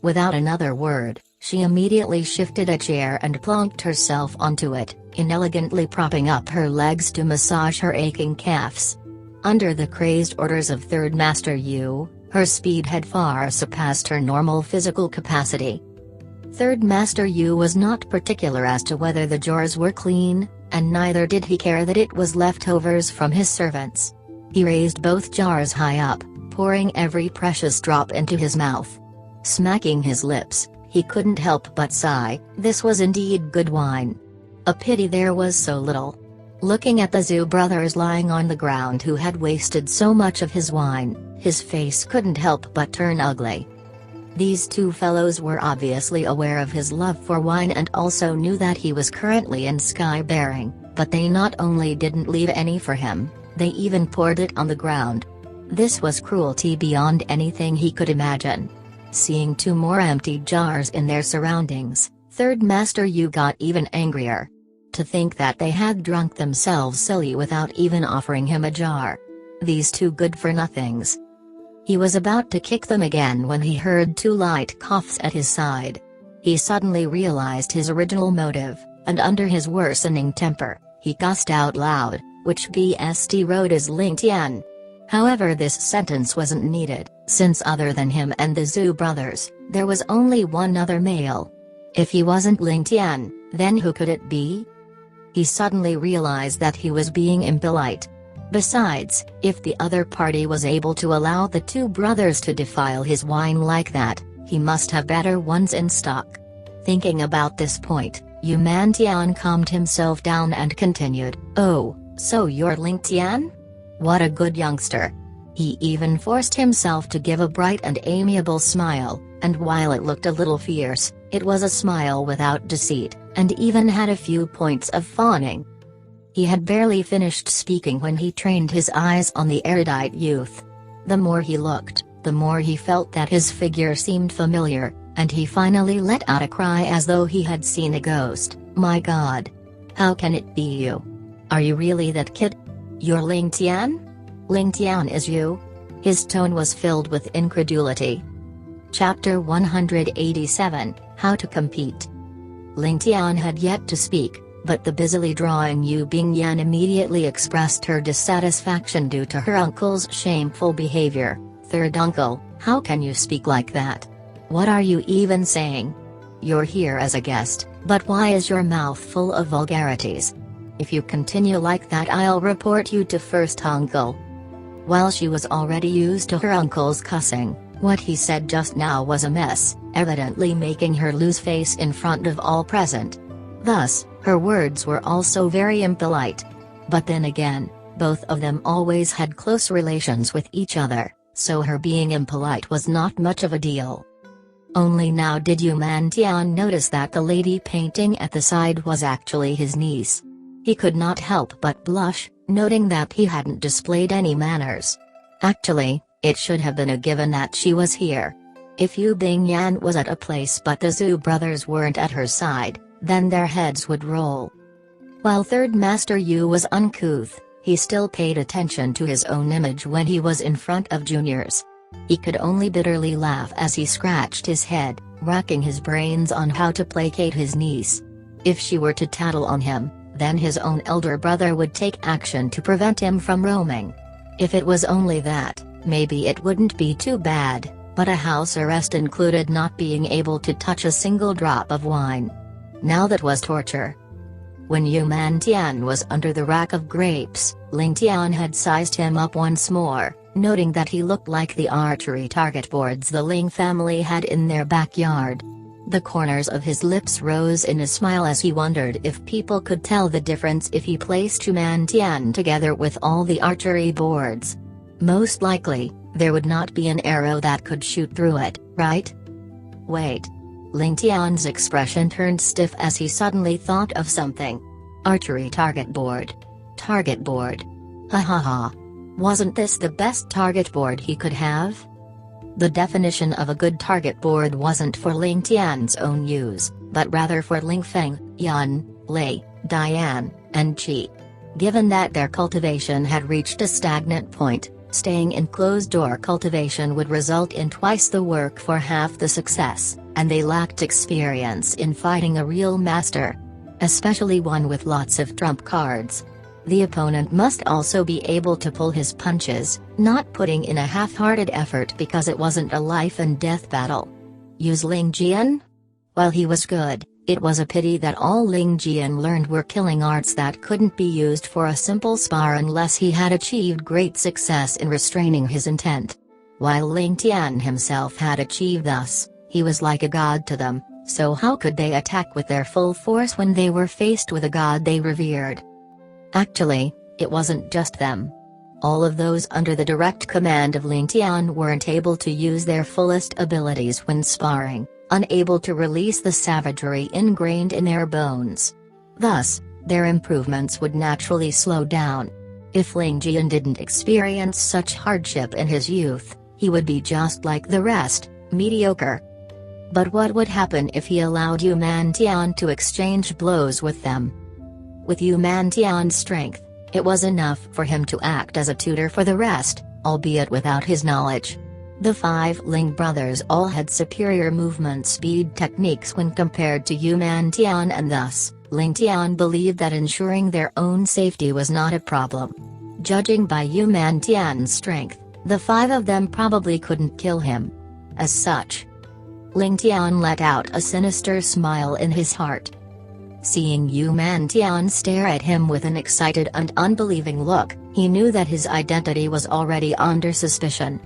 Without another word, she immediately shifted a chair and plonked herself onto it, inelegantly propping up her legs to massage her aching calves. Under the crazed orders of Third Master Yu, her speed had far surpassed her normal physical capacity. Third Master Yu was not particular as to whether the jars were clean, and neither did he care that it was leftovers from his servants. He raised both jars high up, pouring every precious drop into his mouth. Smacking his lips, he couldn't help but sigh, this was indeed good wine. A pity there was so little. Looking at the Zhu brothers lying on the ground who had wasted so much of his wine, his face couldn't help but turn ugly. These two fellows were obviously aware of his love for wine and also knew that he was currently in sky-bearing, but they not only didn't leave any for him, they even poured it on the ground. This was cruelty beyond anything he could imagine. Seeing two more empty jars in their surroundings, Third Master Yu got even angrier. To think that they had drunk themselves silly without even offering him a jar. These two good-for-nothings. He was about to kick them again when he heard two light coughs at his side. He suddenly realized his original motive, and under his worsening temper, he cussed out loud, "Which best road is Ling Tian?" However, this sentence wasn't needed, since other than him and the Zhu brothers, there was only one other male. If he wasn't Ling Tian, then who could it be? He suddenly realized that he was being impolite. Besides, if the other party was able to allow the two brothers to defile his wine like that, he must have better ones in stock. Thinking about this point, Ling Tian calmed himself down and continued, "Oh, so you're Ling Tian? What a good youngster." He even forced himself to give a bright and amiable smile, and while it looked a little fierce, it was a smile without deceit, and even had a few points of fawning. He had barely finished speaking when he trained his eyes on the erudite youth. The more he looked, the more he felt that his figure seemed familiar, and he finally let out a cry as though he had seen a ghost. "My God! How can it be you? Are you really that kid? You're Ling Tian? Ling Tian is you?" His tone was filled with incredulity. Chapter 187, How to Compete. Ling Tian had yet to speak, but the busily drawing Yu Bingyan immediately expressed her dissatisfaction due to her uncle's shameful behavior. "Third uncle, how can you speak like that? What are you even saying? You're here as a guest, but why is your mouth full of vulgarities? If you continue like that, I'll report you to first uncle." While she was already used to her uncle's cussing, what he said just now was a mess, evidently making her lose face in front of all present. Thus, her words were also very impolite. But then again, both of them always had close relations with each other, so her being impolite was not much of a deal. Only now did Ling Tian notice that the lady painting at the side was actually his niece. He could not help but blush, noting that he hadn't displayed any manners. Actually, it should have been a given that she was here. If Yu Bingyan was at a place but the Zhu brothers weren't at her side, then their heads would roll. While Third Master Yu was uncouth, he still paid attention to his own image when he was in front of juniors. He could only bitterly laugh as he scratched his head, racking his brains on how to placate his niece. If she were to tattle on him, then his own elder brother would take action to prevent him from roaming. If it was only that, maybe it wouldn't be too bad, but a house arrest included not being able to touch a single drop of wine. Now that was torture. When Ling Tian was under the rack of grapes, Ling Tian had sized him up once more, noting that he looked like the archery target boards the Ling family had in their backyard. The corners of his lips rose in a smile as he wondered if people could tell the difference if he placed Ling Tian together with all the archery boards. Most likely, there would not be an arrow that could shoot through it, right? Wait. Ling Tian's expression turned stiff as he suddenly thought of something. Archery target board. Target board. Ha ha ha. Wasn't this the best target board he could have? The definition of a good target board wasn't for Ling Tian's own use, but rather for Ling Feng, Yan, Lei, Diane, and Qi. Given that their cultivation had reached a stagnant point, staying in closed-door cultivation would result in twice the work for half the success, and they lacked experience in fighting a real master. Especially one with lots of trump cards. The opponent must also be able to pull his punches, not putting in a half-hearted effort because it wasn't a life-and-death battle. Use Ling Jian? While he was good, it was a pity that all Ling Jian learned were killing arts that couldn't be used for a simple spar unless he had achieved great success in restraining his intent. While Ling Tian himself had achieved thus, he was like a god to them, so how could they attack with their full force when they were faced with a god they revered? Actually, it wasn't just them. All of those under the direct command of Ling Tian weren't able to use their fullest abilities when sparring, unable to release the savagery ingrained in their bones. Thus, their improvements would naturally slow down. If Ling Jian didn't experience such hardship in his youth, he would be just like the rest, mediocre. But what would happen if he allowed Ling Tian to exchange blows with them? With Ling Tian's strength, it was enough for him to act as a tutor for the rest, albeit without his knowledge. The 5 Ling brothers all had superior movement speed techniques when compared to Ling Tian, and thus, Ling Tian believed that ensuring their own safety was not a problem. Judging by Ling Tian's strength, the 5 of them probably couldn't kill him. As such, Ling Tian let out a sinister smile in his heart. Seeing Ling Tian stare at him with an excited and unbelieving look, he knew that his identity was already under suspicion.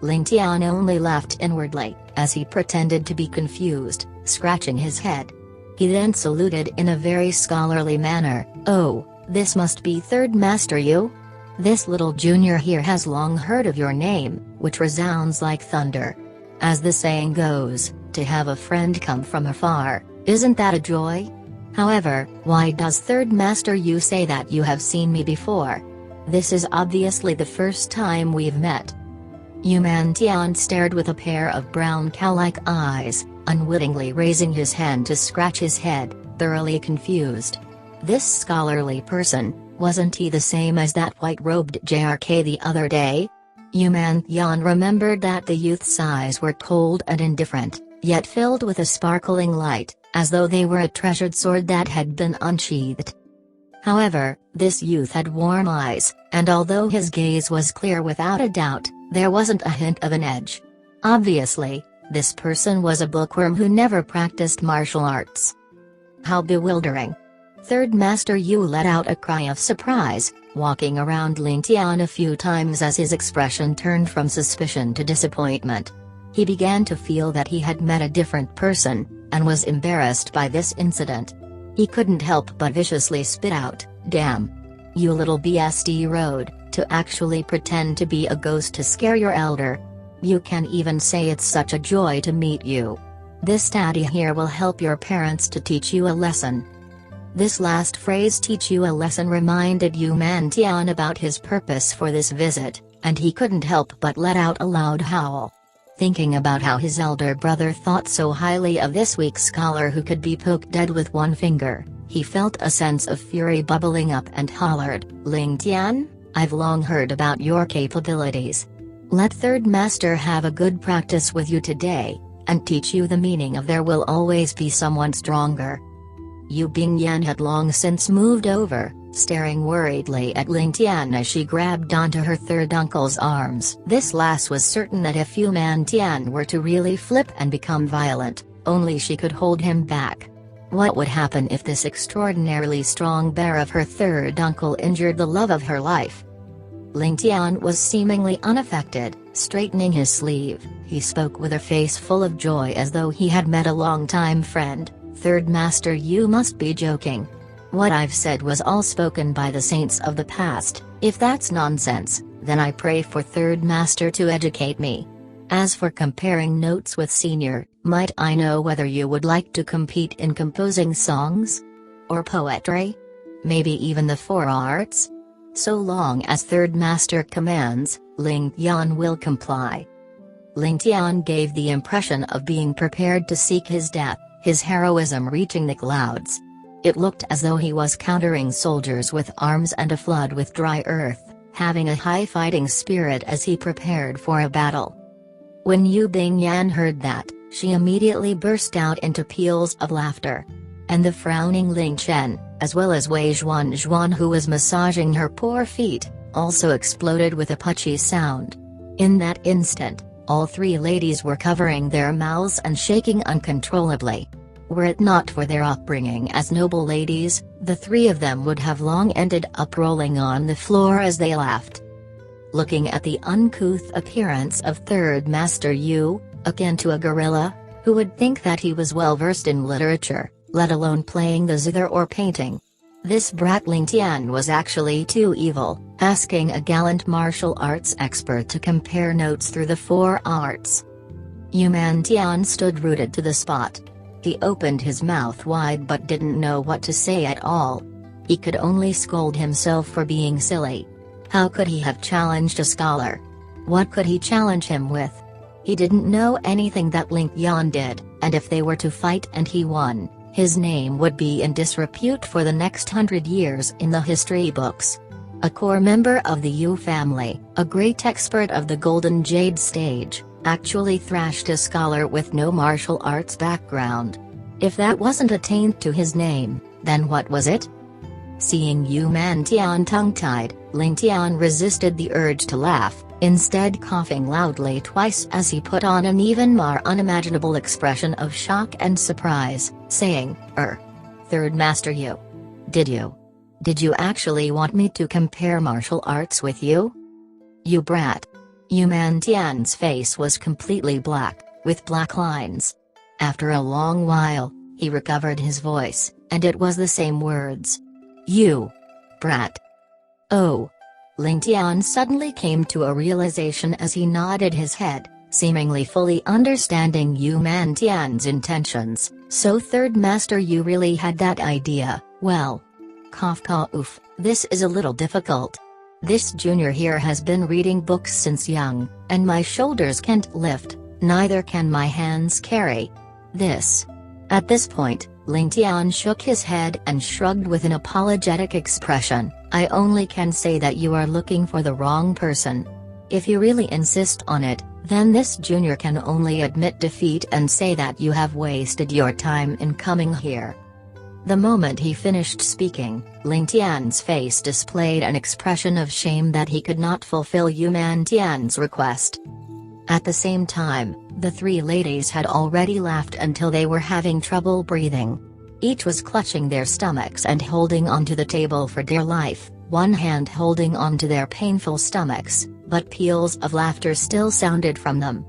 Ling Tian only laughed inwardly, as he pretended to be confused, scratching his head. He then saluted in a very scholarly manner. "Oh, this must be Third Master Yu? This little junior here has long heard of your name, which resounds like thunder. As the saying goes, to have a friend come from afar, isn't that a joy? However, why does Third Master Yu say that you have seen me before? This is obviously the first time we've met." Ling Tian stared with a pair of brown cow-like eyes, unwittingly raising his hand to scratch his head, thoroughly confused. This scholarly person, wasn't he the same as that white-robed JRK the other day? Ling Tian remembered that the youth's eyes were cold and indifferent, yet filled with a sparkling light, as though they were a treasured sword that had been unsheathed. However, this youth had warm eyes, and although his gaze was clear without a doubt, there wasn't a hint of an edge. Obviously, this person was a bookworm who never practiced martial arts. How bewildering! Third Master Yu let out a cry of surprise, walking around Ling Tian a few times as his expression turned from suspicion to disappointment. He began to feel that he had met a different person, and was embarrassed by this incident. He couldn't help but viciously spit out, "Damn! You little BSD road, to actually pretend to be a ghost to scare your elder. You can even say it's such a joy to meet you. This daddy here will help your parents to teach you a lesson." This last phrase, "teach you a lesson," reminded Ling Tian about his purpose for this visit, and he couldn't help but let out a loud howl. Thinking about how his elder brother thought so highly of this weak scholar who could be poked dead with one finger, he felt a sense of fury bubbling up and hollered, "Ling Tian, I've long heard about your capabilities. Let Third Master have a good practice with you today, and teach you the meaning of there will always be someone stronger." Yu Bingyan had long since moved over, staring worriedly at Ling Tian as she grabbed onto her third uncle's arms. This lass was certain that if Ling Tian were to really flip and become violent, only she could hold him back. What would happen if this extraordinarily strong bear of her third uncle injured the love of her life? Ling Tian was seemingly unaffected, Straightening his sleeve, he spoke with a face full of joy as though he had met a long-time friend. "Third Master, you must be joking. What I've said was all spoken by the saints of the past. If that's nonsense, then I pray for Third Master to educate me. As for comparing notes with Senior, might I know whether you would like to compete in composing songs? Or poetry? Maybe even the four arts? So long as Third Master commands, Ling Tian will comply." Ling Tian gave the impression of being prepared to seek his death, his heroism reaching the clouds. It looked as though he was countering soldiers with arms and a flood with dry earth, having a high fighting spirit as he prepared for a battle. When Yu Bingyan heard that, she immediately burst out into peals of laughter. And the frowning Ling Chen, as well as Wei Zhuan who was massaging her poor feet, also exploded with a putchy sound. In that instant, all three ladies were covering their mouths and shaking uncontrollably. Were it not for their upbringing as noble ladies, the three of them would have long ended up rolling on the floor as they laughed. Looking at the uncouth appearance of Third Master Yu, akin to a gorilla, who would think that he was well versed in literature, let alone playing the zither or painting. This brat Ling Tian was actually too evil, asking a gallant martial arts expert to compare notes through the four arts. Yu Tian stood rooted to the spot. He opened his mouth wide but didn't know what to say at all. He could only scold himself for being silly. How could he have challenged a scholar? What could he challenge him with? He didn't know anything that Ling Tian did, and if they were to fight and he won, his name would be in disrepute for the next 100 years in the history books. A core member of the Yu family, a great expert of the Golden Jade stage, actually thrashed a scholar with no martial arts background. If that wasn't a taint to his name, then what was it? Seeing Yu Tian tongue-tied, Ling Tian resisted the urge to laugh, instead coughing loudly twice as he put on an even more unimaginable expression of shock and surprise, saying, Third Master Yu. Did you actually want me to compare martial arts with you? You brat. Yu Tian's face was completely black, with black lines. After a long while, he recovered his voice, and it was the same words. You brat. Oh. Ling Tian suddenly came to a realization as he nodded his head, seemingly fully understanding Yu Tian's intentions. So Third Master Yu really had that idea. Well. Oof, this is a little difficult. This junior here has been reading books since young, and my shoulders can't lift, neither can my hands carry this. At this point, Ling Tian shook his head and shrugged with an apologetic expression. I only can say that you are looking for the wrong person. If you really insist on it, then this junior can only admit defeat and say that you have wasted your time in coming here. The moment he finished speaking, Ling Tian's face displayed an expression of shame that he could not fulfill Yu Tian's request. At the same time, the three ladies had already laughed until they were having trouble breathing. Each was clutching their stomachs and holding onto the table for dear life, one hand holding onto their painful stomachs, but peals of laughter still sounded from them.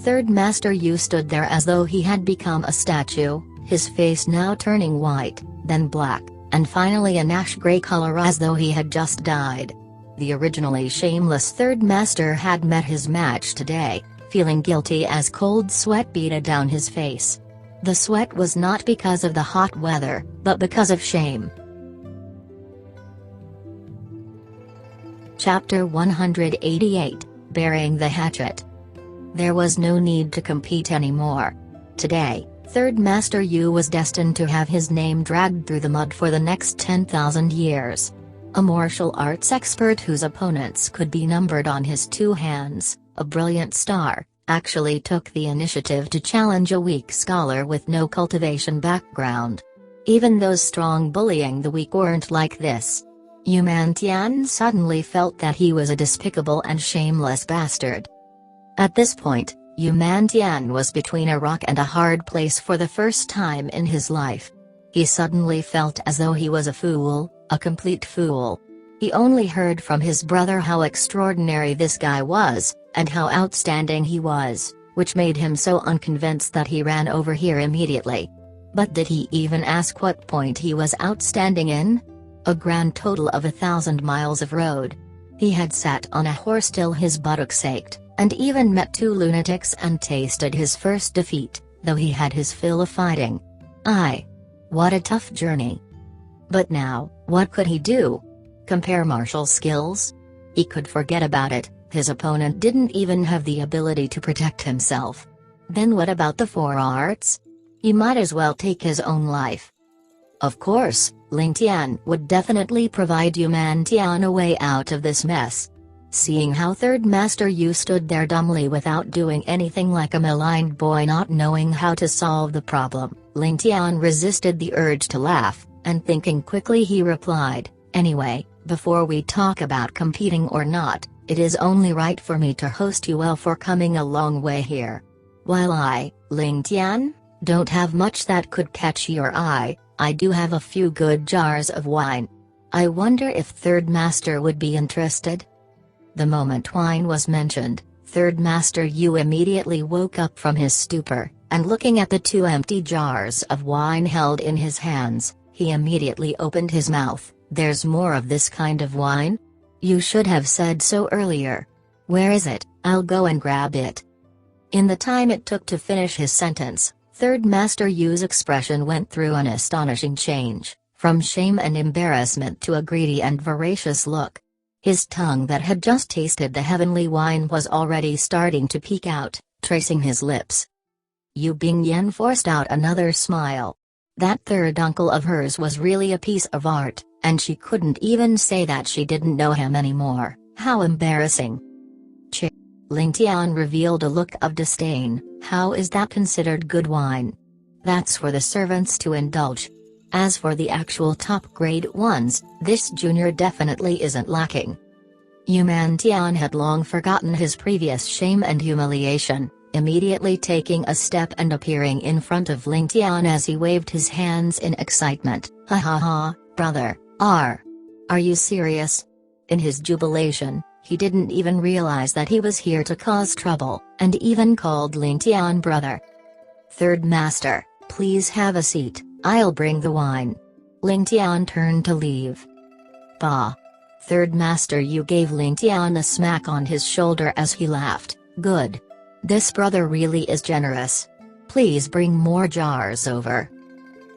Third Master Yu stood there as though he had become a statue, his face now turning white, then black, and finally an ash-gray color as though he had just died. The originally shameless Third Master had met his match today, feeling guilty as cold sweat beaded down his face. The sweat was not because of the hot weather, but because of shame. Chapter 188, Burying the Hatchet. There was no need to compete anymore. Today, Third Master Yu was destined to have his name dragged through the mud for the next 10,000 years. A martial arts expert whose opponents could be numbered on his two hands, a brilliant star, actually took the initiative to challenge a weak scholar with no cultivation background. Even those strong bullying the weak weren't like this. Yu Tian suddenly felt that he was a despicable and shameless bastard. At this point, Yu Tian was between a rock and a hard place for the first time in his life. He suddenly felt as though he was a fool, a complete fool. He only heard from his brother how extraordinary this guy was, and how outstanding he was, which made him so unconvinced that he ran over here immediately. But did he even ask what point he was outstanding in? A grand total of 1,000 miles of road. He had sat on a horse till his buttocks ached, and even met 2 lunatics and tasted his first defeat, though he had his fill of fighting. What a tough journey. But now, what could he do? Compare martial skills? He could forget about it, his opponent didn't even have the ability to protect himself. Then what about the 4 arts? He might as well take his own life. Of course, Ling Tian would definitely provide Yuman Tian a way out of this mess. Seeing how Third Master Yu stood there dumbly without doing anything, like a maligned boy not knowing how to solve the problem, Ling Tian resisted the urge to laugh, and thinking quickly he replied, "Anyway, before we talk about competing or not, it is only right for me to host you well for coming a long way here. While I, Ling Tian, don't have much that could catch your eye, I do have a few good jars of wine. I wonder if Third Master would be interested?" The moment wine was mentioned, Third Master Yu immediately woke up from his stupor, and looking at the 2 empty jars of wine held in his hands, he immediately opened his mouth. "There's more of this kind of wine? You should have said so earlier. Where is it? I'll go and grab it." In the time it took to finish his sentence, Third Master Yu's expression went through an astonishing change, from shame and embarrassment to a greedy and voracious look. His tongue that had just tasted the heavenly wine was already starting to peek out, tracing his lips. Yu Bingyan forced out another smile. That third uncle of hers was really a piece of art, and she couldn't even say that she didn't know him anymore. How embarrassing. Ling Tian revealed a look of disdain. "How is that considered good wine? That's for the servants to indulge. As for the actual top-grade ones, this junior definitely isn't lacking." Yuman Tian had long forgotten his previous shame and humiliation, immediately taking a step and appearing in front of Ling Tian as he waved his hands in excitement. "Ha ha ha, brother, are you serious?" In his jubilation, he didn't even realize that he was here to cause trouble, and even called Ling Tian brother. "Third Master, please have a seat, I'll bring the wine." Ling Tian turned to leave. "Bah!" Third Master Yu gave Ling Tian a smack on his shoulder as he laughed. "Good. This brother really is generous. Please bring more jars over."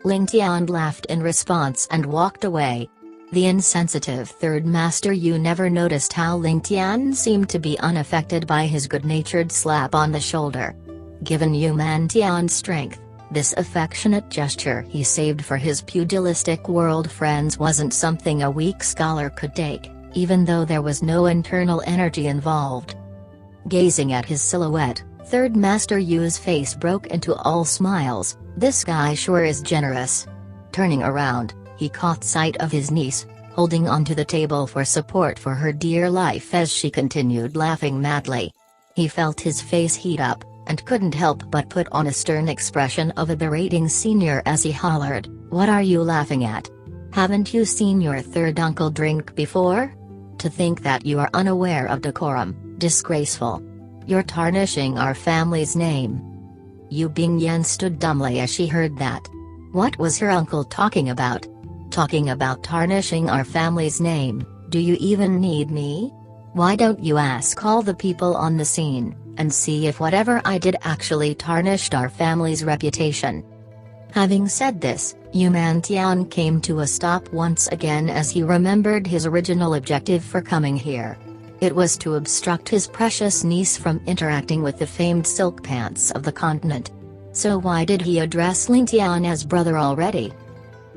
Ling Tian laughed in response and walked away. The insensitive Third Master Yu never noticed how Ling Tian seemed to be unaffected by his good-natured slap on the shoulder. Given Yuman Tian's strength, this affectionate gesture he saved for his pugilistic world friends wasn't something a weak scholar could take, even though there was no internal energy involved. Gazing at his silhouette, Third Master Yu's face broke into all smiles. "This guy sure is generous." Turning around, he caught sight of his niece, holding onto the table for support for her dear life as she continued laughing madly. He felt his face heat up, and couldn't help but put on a stern expression of a berating senior as he hollered, "What are you laughing at? Haven't you seen your third uncle drink before? To think that you are unaware of decorum, disgraceful. You're tarnishing our family's name." Yu Bingyan stood dumbly as she heard that. What was her uncle talking about? Talking about tarnishing our family's name? Do you even need me? Why don't you ask all the people on the scene, and see if whatever I did actually tarnished our family's reputation? Having said this, Yuman Tian came to a stop once again as he remembered his original objective for coming here. It was to obstruct his precious niece from interacting with the famed silk pants of the continent. So why did he address Ling Tian as brother already?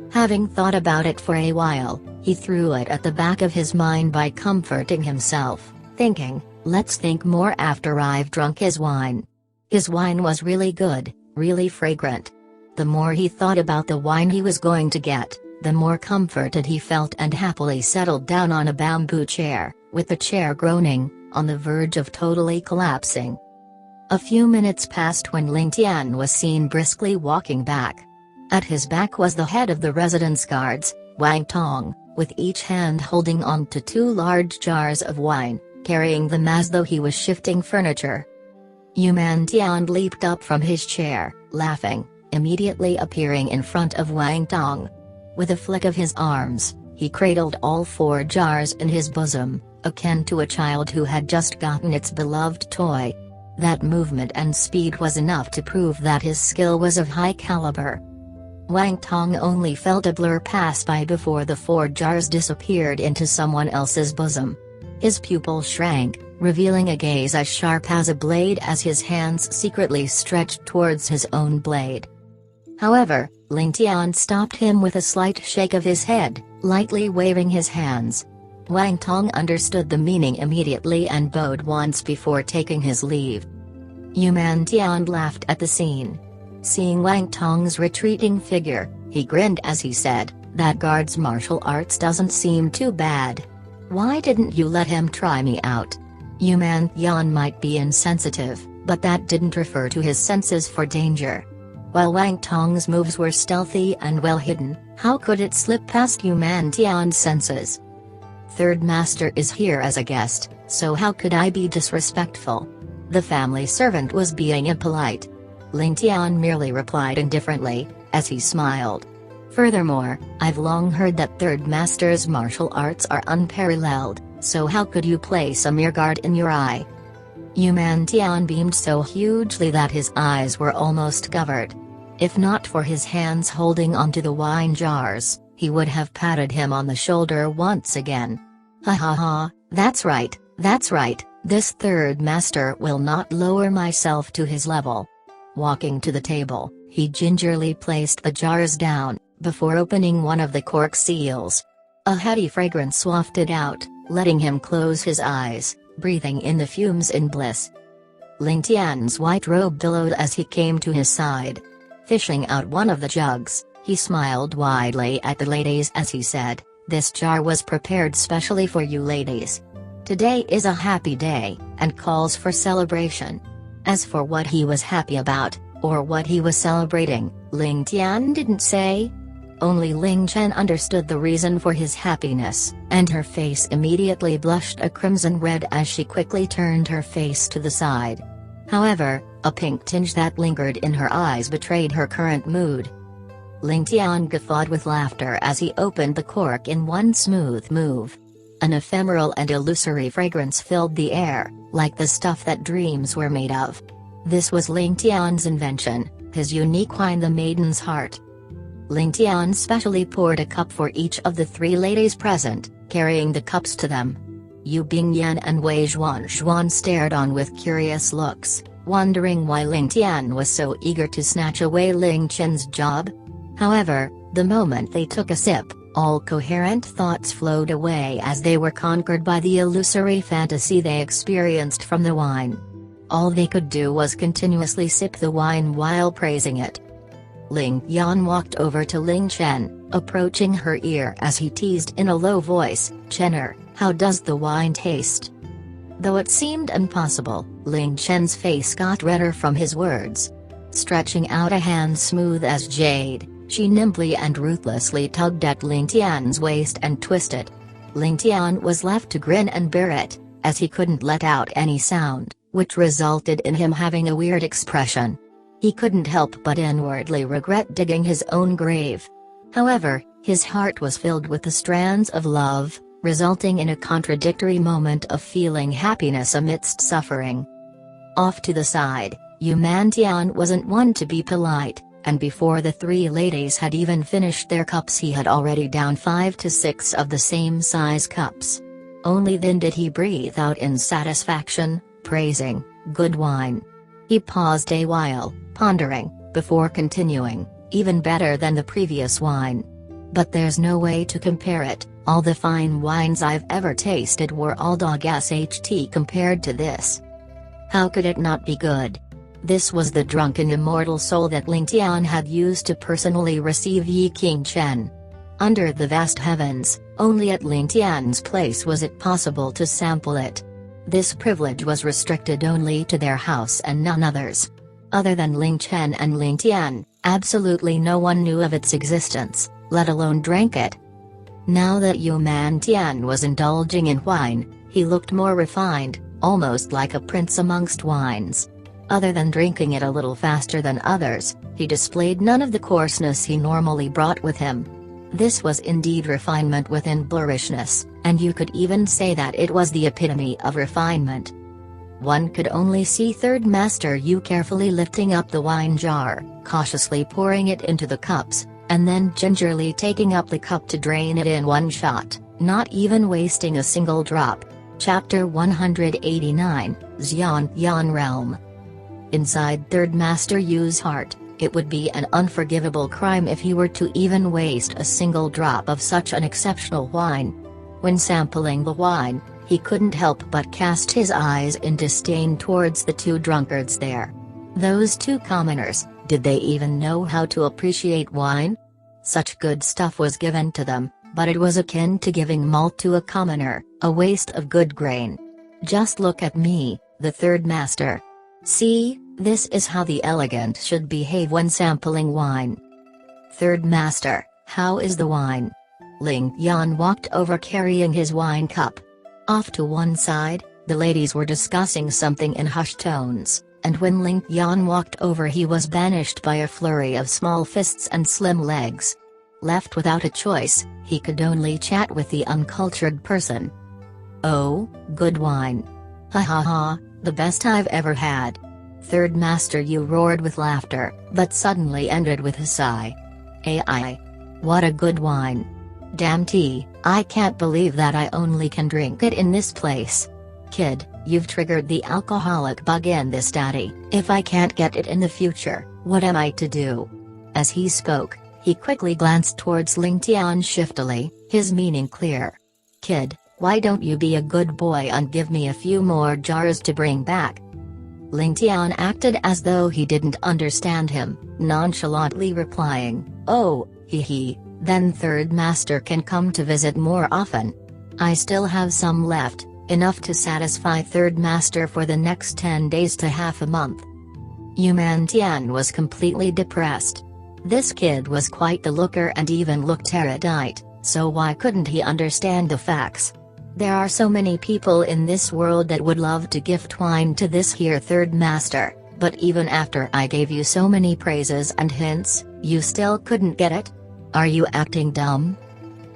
Having thought about it for a while, he threw it at the back of his mind by comforting himself, thinking, "Let's think more after I've drunk his wine." His wine was really good, really fragrant. The more he thought about the wine he was going to get, the more comforted he felt and happily settled down on a bamboo chair, with the chair groaning, on the verge of totally collapsing. A few minutes passed when Ling Tian was seen briskly walking back. At his back was the head of the residence guards, Wang Tong, with each hand holding on to 2 large jars of wine, carrying them as though he was shifting furniture. Yu Tian leaped up from his chair, laughing, immediately appearing in front of Wang Tong. With a flick of his arms, he cradled all 4 jars in his bosom, akin to a child who had just gotten its beloved toy. That movement and speed was enough to prove that his skill was of high caliber. Wang Tong only felt a blur pass by before the 4 jars disappeared into someone else's bosom. His pupil shrank, revealing a gaze as sharp as a blade as his hands secretly stretched towards his own blade. However, Ling Tian stopped him with a slight shake of his head, lightly waving his hands. Wang Tong understood the meaning immediately and bowed once before taking his leave. Yu Tian laughed at the scene. Seeing Wang Tong's retreating figure, he grinned as he said, "That guard's martial arts doesn't seem too bad. Why didn't you let him try me out?" Yu Tian might be insensitive, but that didn't refer to his senses for danger. While Wang Tong's moves were stealthy and well hidden, how could it slip past Yu Tian's senses? "Third Master is here as a guest, so how could I be disrespectful?" The family servant was being impolite. Ling Tian merely replied indifferently, as he smiled. "Furthermore, I've long heard that Third Master's martial arts are unparalleled, so how could you place a mere guard in your eye?" Yu Tian beamed so hugely that his eyes were almost covered. If not for his hands holding onto the wine jars, he would have patted him on the shoulder once again. "Ha ha ha, that's right, this Third Master will not lower myself to his level." Walking to the table, he gingerly placed the jars down, before opening one of the cork seals. A heady fragrance wafted out, letting him close his eyes, breathing in the fumes in bliss. Ling Tian's white robe billowed as he came to his side. Fishing out one of the jugs, he smiled widely at the ladies as he said, "This jar was prepared specially for you ladies. Today is a happy day, and calls for celebration." As for what he was happy about, or what he was celebrating, Ling Tian didn't say. Only Ling Chen understood the reason for his happiness, and her face immediately blushed a crimson red as she quickly turned her face to the side. However, a pink tinge that lingered in her eyes betrayed her current mood. Ling Tian guffawed with laughter as he opened the cork in one smooth move. An ephemeral and illusory fragrance filled the air, like the stuff that dreams were made of. This was Ling Tian's invention, his unique wine, the Maiden's Heart. Ling Tian specially poured a cup for each of the 3 ladies present, carrying the cups to them. Yu Bingyan and Wei Zhuan stared on with curious looks, wondering why Ling Tian was so eager to snatch away Ling Chen's job. However, the moment they took a sip, all coherent thoughts flowed away as they were conquered by the illusory fantasy they experienced from the wine. All they could do was continuously sip the wine while praising it. Ling Yan walked over to Ling Chen, approaching her ear as he teased in a low voice, "Chenner, how does the wine taste?" Though it seemed impossible, Ling Chen's face got redder from his words. Stretching out a hand smooth as jade, she nimbly and ruthlessly tugged at Ling Tian's waist and twisted. Ling Tian was left to grin and bear it, as he couldn't let out any sound, which resulted in him having a weird expression. He couldn't help but inwardly regret digging his own grave. However, his heart was filled with the strands of love, resulting in a contradictory moment of feeling happiness amidst suffering. Off to the side, Yu Tian wasn't one to be polite, and before the 3 ladies had even finished their cups he had already downed 5 to 6 of the same size cups. Only then did he breathe out in satisfaction, praising, "Good wine." He paused a while, pondering, before continuing, "Even better than the previous wine. But there's no way to compare it, all the fine wines I've ever tasted were all dog-sht compared to this. How could it not be good?" This was the drunken immortal soul that Ling Tian had used to personally receive Yi King Chen. Under the vast heavens, only at Ling Tian's place was it possible to sample it. This privilege was restricted only to their house and none others. Other than Ling Chen and Ling Tian, absolutely no one knew of its existence, let alone drank it. Now that Yu Tian was indulging in wine, He looked more refined, almost like a prince amongst wines. Other than drinking it a little faster than others, he displayed none of the coarseness he normally brought with him. This was indeed refinement within boorishness, and you could even say that it was the epitome of refinement. One could only see Third Master Yu carefully lifting up the wine jar, cautiously pouring it into the cups, and then gingerly taking up the cup to drain it in one shot, not even wasting a single drop. Chapter 189, Xian Yan Realm. Inside Third Master Yu's heart, it would be an unforgivable crime if he were to even waste a single drop of such an exceptional wine. When sampling the wine, he couldn't help but cast his eyes in disdain towards the two drunkards there. Those two commoners, did they even know how to appreciate wine? Such good stuff was given to them, but it was akin to giving malt to a commoner, a waste of good grain. Just look at me, the Third Master. See, this is how the elegant should behave when sampling wine. Third Master, how is the wine? Ling Tian walked over carrying his wine cup. Off to one side, the ladies were discussing something in hushed tones, and when Ling Tian walked over he was banished by a flurry of small fists and slim legs. Left without a choice, he could only chat with the uncultured person. Oh, good wine. Ha ha ha, the best I've ever had. Third Master Yu roared with laughter, but suddenly ended with a sigh. Ai. What a good wine. Damn tea, I can't believe that I only can drink it in this place. Kid, you've triggered the alcoholic bug in this daddy. If I can't get it in the future, what am I to do? As he spoke, he quickly glanced towards Ling Tian shiftily, his meaning clear. Kid, why don't you be a good boy and give me a few more jars to bring back? Ling Tian acted as though he didn't understand him, nonchalantly replying, oh, hee, then Third Master can come to visit more often. I still have some left, enough to satisfy Third Master for the next 10 days to half a month. Ling Tian was completely depressed. This kid was quite the looker and even looked erudite, so why couldn't he understand the facts? There are so many people in this world that would love to gift wine to this here Third Master, but even after I gave you so many praises and hints, you still couldn't get it? Are you acting dumb?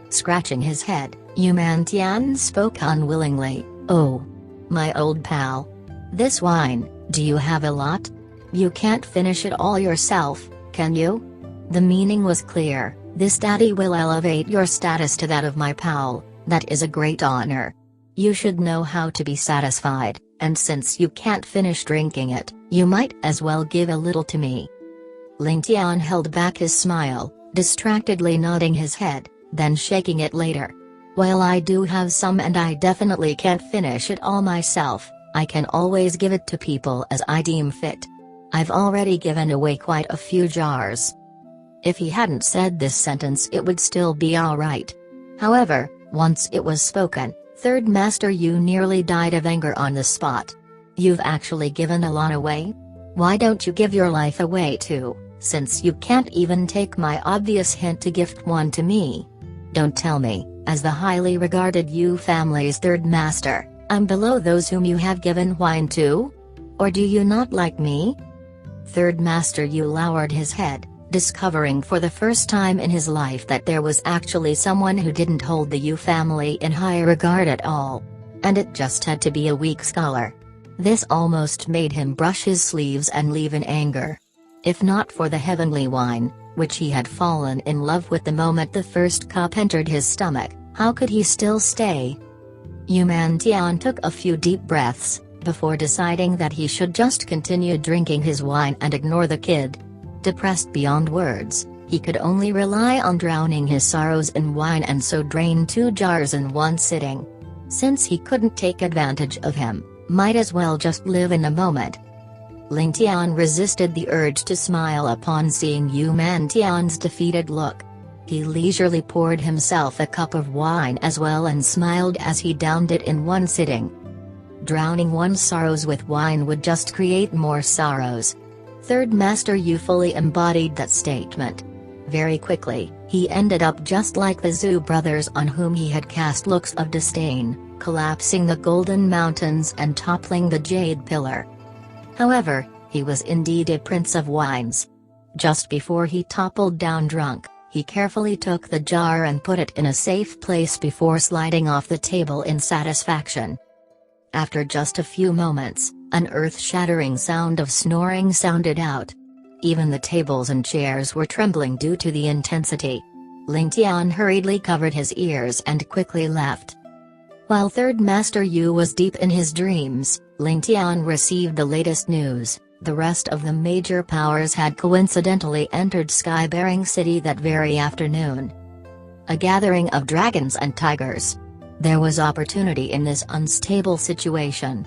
Scratching his head, Ling Tian spoke unwillingly, oh. My old pal. This wine, do you have a lot? You can't finish it all yourself, can you? The meaning was clear, this daddy will elevate your status to that of my pal, that is a great honor. You should know how to be satisfied, and since you can't finish drinking it, you might as well give a little to me. Ling Tian held back his smile, distractedly nodding his head, then shaking it later. While I do have some and I definitely can't finish it all myself, I can always give it to people as I deem fit. I've already given away quite a few jars. If he hadn't said this sentence it would still be alright. However, once it was spoken, Third Master Yu nearly died of anger on the spot. You've actually given a lot away? Why don't you give your life away too, since you can't even take my obvious hint to gift one to me? Don't tell me, as the highly regarded Yu family's Third Master, I'm below those whom you have given wine to? Or do you not like me? Third Master Yu lowered his head, discovering for the first time in his life that there was actually someone who didn't hold the Yu family in high regard at all. And it just had to be a weak scholar. This almost made him brush his sleeves and leave in anger. If not for the heavenly wine, which he had fallen in love with the moment the first cup entered his stomach, how could he still stay? Ling Tian took a few deep breaths, before deciding that he should just continue drinking his wine and ignore the kid. Depressed beyond words, he could only rely on drowning his sorrows in wine and so drain 2 jars in one sitting. Since he couldn't take advantage of him, might as well just live in the moment. Ling Tian resisted the urge to smile upon seeing Ling Tian's defeated look. He leisurely poured himself a cup of wine as well and smiled as he downed it in one sitting. Drowning one's sorrows with wine would just create more sorrows. Third Master Yu fully embodied that statement. Very quickly, he ended up just like the Zhu brothers on whom he had cast looks of disdain. collapsing the golden mountains and toppling the jade pillar. However, he was indeed a prince of wines. Just before he toppled down drunk, he carefully took the jar and put it in a safe place before sliding off the table in satisfaction. After just a few moments, an earth-shattering sound of snoring sounded out. Even the tables and chairs were trembling due to the intensity. Ling Tian hurriedly covered his ears and quickly left. While Third Master Yu was deep in his dreams, Ling Tian received the latest news. The rest of the major powers had coincidentally entered Sky-bearing City that very afternoon. A gathering of dragons and tigers. There was opportunity in this unstable situation.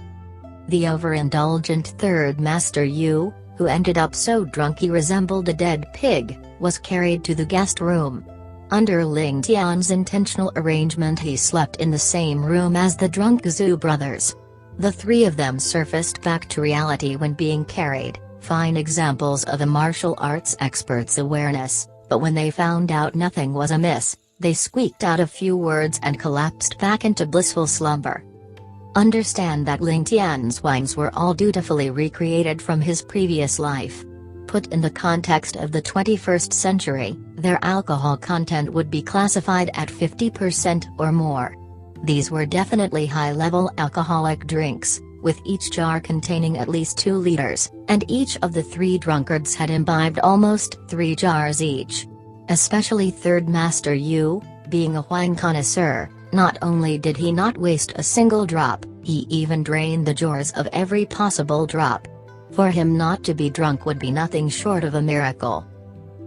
The overindulgent Third Master Yu, who ended up so drunk he resembled a dead pig, was carried to the guest room. Under Ling Tian's intentional arrangement, he slept in the same room as the drunk Zhu brothers. The three of them surfaced back to reality when being carried, fine examples of a martial arts expert's awareness, but when they found out nothing was amiss, they squeaked out a few words and collapsed back into blissful slumber. Understand that Ling Tian's wines were all dutifully recreated from his previous life. Put in the context of the 21st century, their alcohol content would be classified at 50% or more. These were definitely high-level alcoholic drinks, with each jar containing at least 2 liters, and each of the 3 drunkards had imbibed almost 3 jars each. Especially Third Master Yu, being a wine connoisseur, not only did he not waste a single drop, he even drained the jars of every possible drop. For him not to be drunk would be nothing short of a miracle.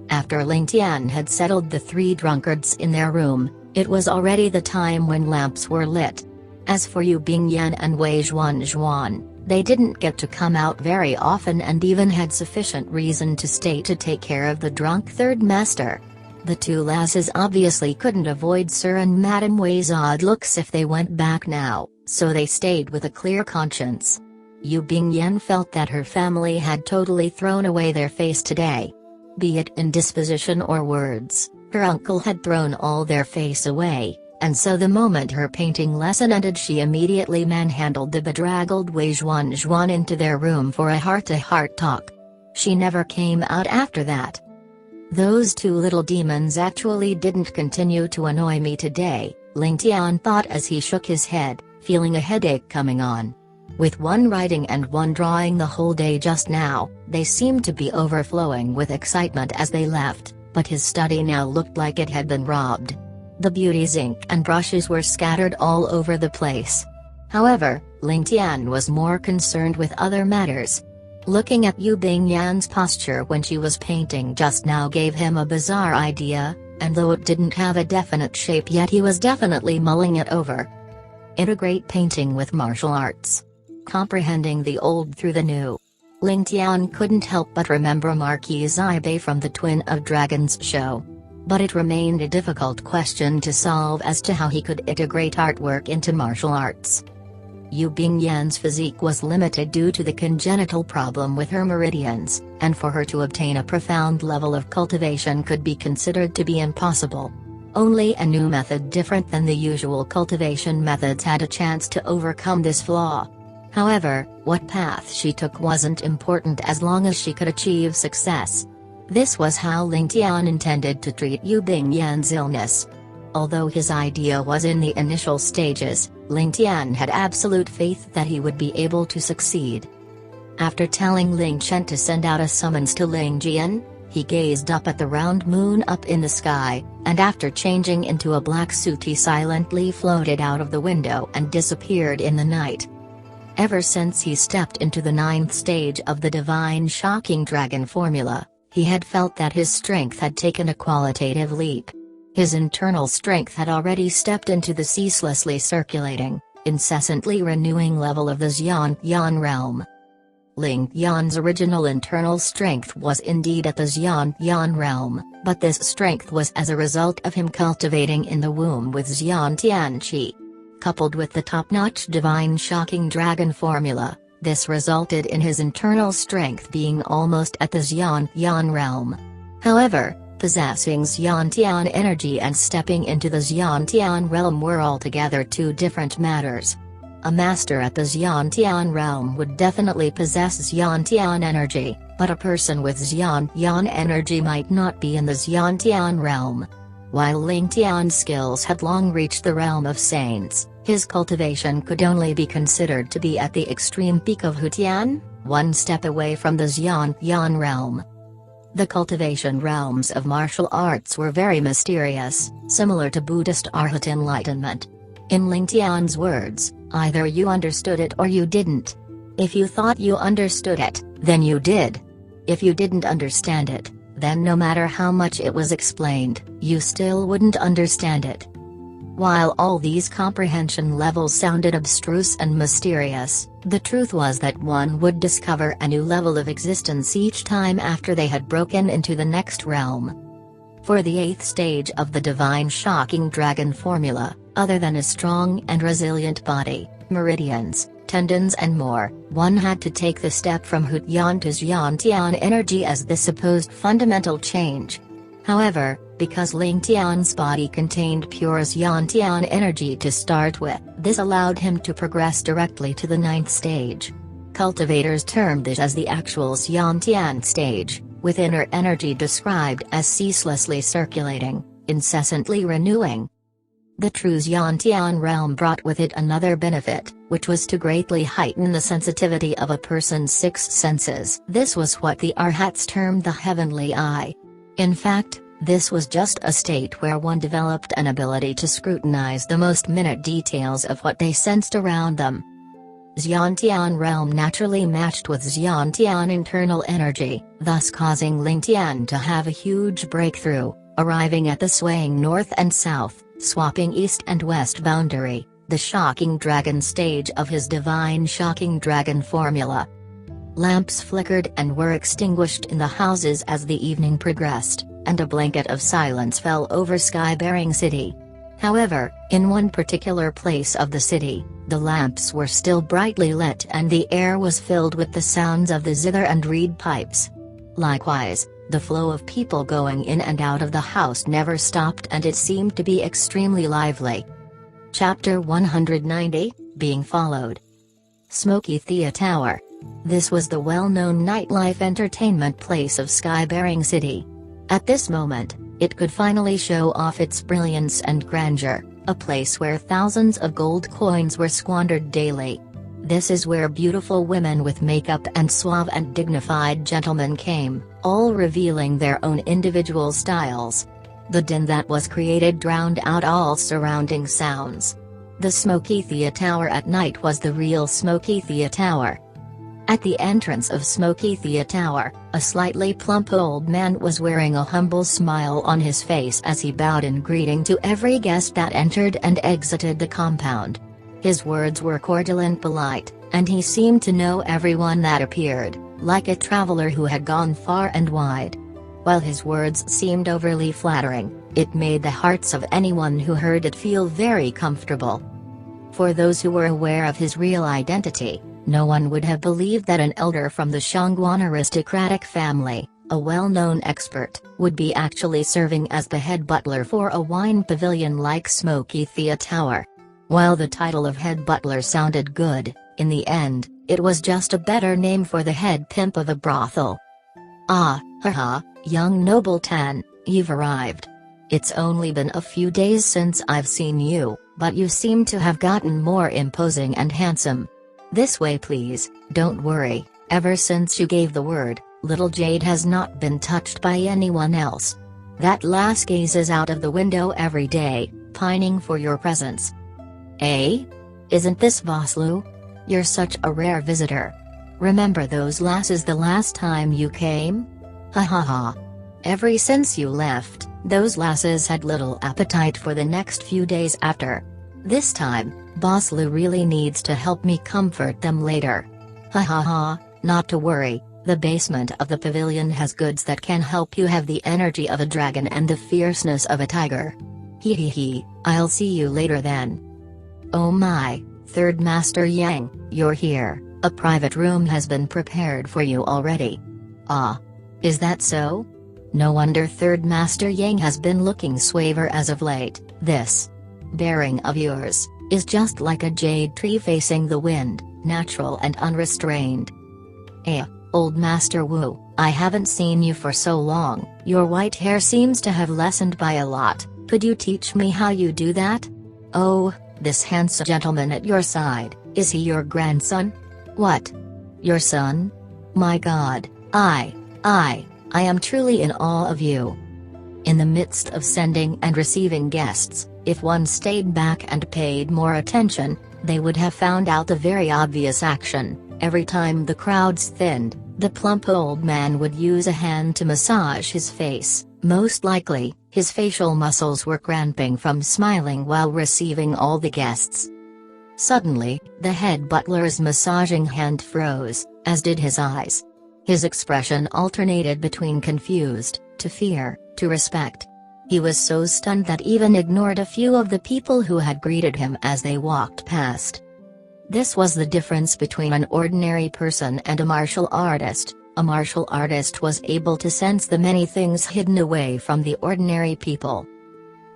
After Ling Tian had settled the 3 drunkards in their room, it was already the time when lamps were lit. As for Yu Bingyan and Wei Zhuan, they didn't get to come out very often and even had sufficient reason to stay to take care of the drunk Third Master. The 2 lasses obviously couldn't avoid Sir and Madame Wei's odd looks if they went back now, so they stayed with a clear conscience. Yu Bingyan felt that her family had totally thrown away their face today. Be it in disposition or words, her uncle had thrown all their face away, and so the moment her painting lesson ended she immediately manhandled the bedraggled Wei Zhuan into their room for a heart-to-heart talk. She never came out after that. Those 2 little demons actually didn't continue to annoy me today, Ling Tian thought as he shook his head, feeling a headache coming on. With one writing and one drawing the whole day just now, they seemed to be overflowing with excitement as they left, but his study now looked like it had been robbed. The beauty's ink and brushes were scattered all over the place. However, Ling Tian was more concerned with other matters. Looking at Yu Bingyan's posture when she was painting just now gave him a bizarre idea, and though it didn't have a definite shape yet he was definitely mulling it over. Integrate painting with martial arts. Comprehending the old through the new. Ling Tian couldn't help but remember Marquise Ibe from the Twin of Dragons show. But it remained a difficult question to solve as to how he could integrate artwork into martial arts. Yu Bingyan's physique was limited due to the congenital problem with her meridians, and for her to obtain a profound level of cultivation could be considered to be impossible. Only a new method different than the usual cultivation methods had a chance to overcome this flaw. However, what path she took wasn't important as long as she could achieve success. This was how Ling Tian intended to treat Yu Bingyan's illness. Although his idea was in the initial stages, Ling Tian had absolute faith that he would be able to succeed. After telling Ling Chen to send out a summons to Ling Jian, he gazed up at the round moon up in the sky, and after changing into a black suit he silently floated out of the window and disappeared in the night. Ever since he stepped into the 9th stage of the Divine Shocking Dragon formula, he had felt that his strength had taken a qualitative leap. His internal strength had already stepped into the ceaselessly circulating, incessantly renewing level of the Xian realm. Ling Tian's original internal strength was indeed at the Xian realm, but this strength was as a result of him cultivating in the womb with Xian Tianqi. Coupled with the top-notch Divine Shocking Dragon formula, this resulted in his internal strength being almost at the Xian realm. However, possessing Xiantian energy and stepping into the Xiantian realm were altogether two different matters. A master at the Xiantian realm would definitely possess Xiantian energy, but a person with Xiantian energy might not be in the Xiantian realm. While Ling Tian's skills had long reached the realm of saints, his cultivation could only be considered to be at the extreme peak of Hutian, one step away from the Xiantian realm. The cultivation realms of martial arts were very mysterious, similar to Buddhist Arhat enlightenment. In Ling Tian's words, either you understood it or you didn't. If you thought you understood it, then you did. If you didn't understand it, then no matter how much it was explained, you still wouldn't understand it. While all these comprehension levels sounded abstruse and mysterious, the truth was that one would discover a new level of existence each time after they had broken into the next realm. For the 8th stage of the divine shocking dragon formula, other than a strong and resilient body, meridians, tendons and more, one had to take the step from Hutian to Xiantian energy as the supposed fundamental change. However, because Ling Tian's body contained pure Xiantian energy to start with, this allowed him to progress directly to the 9th stage. Cultivators termed this as the actual Xiantian stage, with inner energy described as ceaselessly circulating, incessantly renewing. The true Xiantian realm brought with it another benefit, which was to greatly heighten the sensitivity of a person's 6 senses. This was what the Arhats termed the heavenly eye. In fact, this was just a state where one developed an ability to scrutinize the most minute details of what they sensed around them. Xiantian realm naturally matched with Xiantian internal energy, thus causing Ling Tian to have a huge breakthrough, arriving at the swaying north and south, swapping east and west boundary, the shocking dragon stage of his divine shocking dragon formula. Lamps flickered and were extinguished in the houses as the evening progressed, and a blanket of silence fell over sky-bearing city. However, in one particular place of the city, the lamps were still brightly lit and the air was filled with the sounds of the zither and reed pipes. Likewise, the flow of people going in and out of the house never stopped and it seemed to be extremely lively. Chapter 190, Being Followed. Smoky Thea Tower. This was the well-known nightlife entertainment place of sky-bearing city. At this moment, it could finally show off its brilliance and grandeur, a place where thousands of gold coins were squandered daily. This is where beautiful women with makeup and suave and dignified gentlemen came, all revealing their own individual styles. The din that was created drowned out all surrounding sounds. The Smoky Thea Tower at night was the real Smoky Thea Tower. At the entrance of Smoky Thea Tower, a slightly plump old man was wearing a humble smile on his face as he bowed in greeting to every guest that entered and exited the compound. His words were cordial and polite, and he seemed to know everyone that appeared, like a traveler who had gone far and wide. While his words seemed overly flattering, it made the hearts of anyone who heard it feel very comfortable. For those who were aware of his real identity, no one would have believed that an elder from the Shangguan aristocratic family, a well-known expert, would be actually serving as the head butler for a wine pavilion like Smoky Thea Tower. While the title of head butler sounded good, in the end, it was just a better name for the head pimp of a brothel. Ah, haha, young noble Tan, you've arrived. It's only been a few days since I've seen you, but you seem to have gotten more imposing and handsome. This way please, don't worry, ever since you gave the word, little Jade has not been touched by anyone else. That lass gazes out of the window every day, pining for your presence. Eh? Isn't this Vaslu? You're such a rare visitor. Remember those lasses the last time you came? Ha ha ha. Ever since you left, those lasses had little appetite for the next few days after. This time, Vaslu really needs to help me comfort them later. Ha ha ha, not to worry, the basement of the pavilion has goods that can help you have the energy of a dragon and the fierceness of a tiger. Hee hee hee, I'll see you later then. Oh my, Third Master Yang, you're here, a private room has been prepared for you already. Ah. Is that so? No wonder Third Master Yang has been looking suaver as of late. This bearing of yours is just like a jade tree facing the wind, natural and unrestrained. Old Master Wu, I haven't seen you for so long. Your white hair seems to have lessened by a lot. Could you teach me how you do that? Oh, this handsome gentleman at your side, is he your grandson? What? Your son? My God, I am truly in awe of you. In the midst of sending and receiving guests, if one stayed back and paid more attention, they would have found out the very obvious action. Every time the crowds thinned, the plump old man would use a hand to massage his face. Most likely, his facial muscles were cramping from smiling while receiving all the guests. Suddenly, the head butler's massaging hand froze, as did his eyes. His expression alternated between confused, to fear, to respect. He was so stunned that even ignored a few of the people who had greeted him as they walked past. This was the difference between an ordinary person and a martial artist. A martial artist was able to sense the many things hidden away from the ordinary people.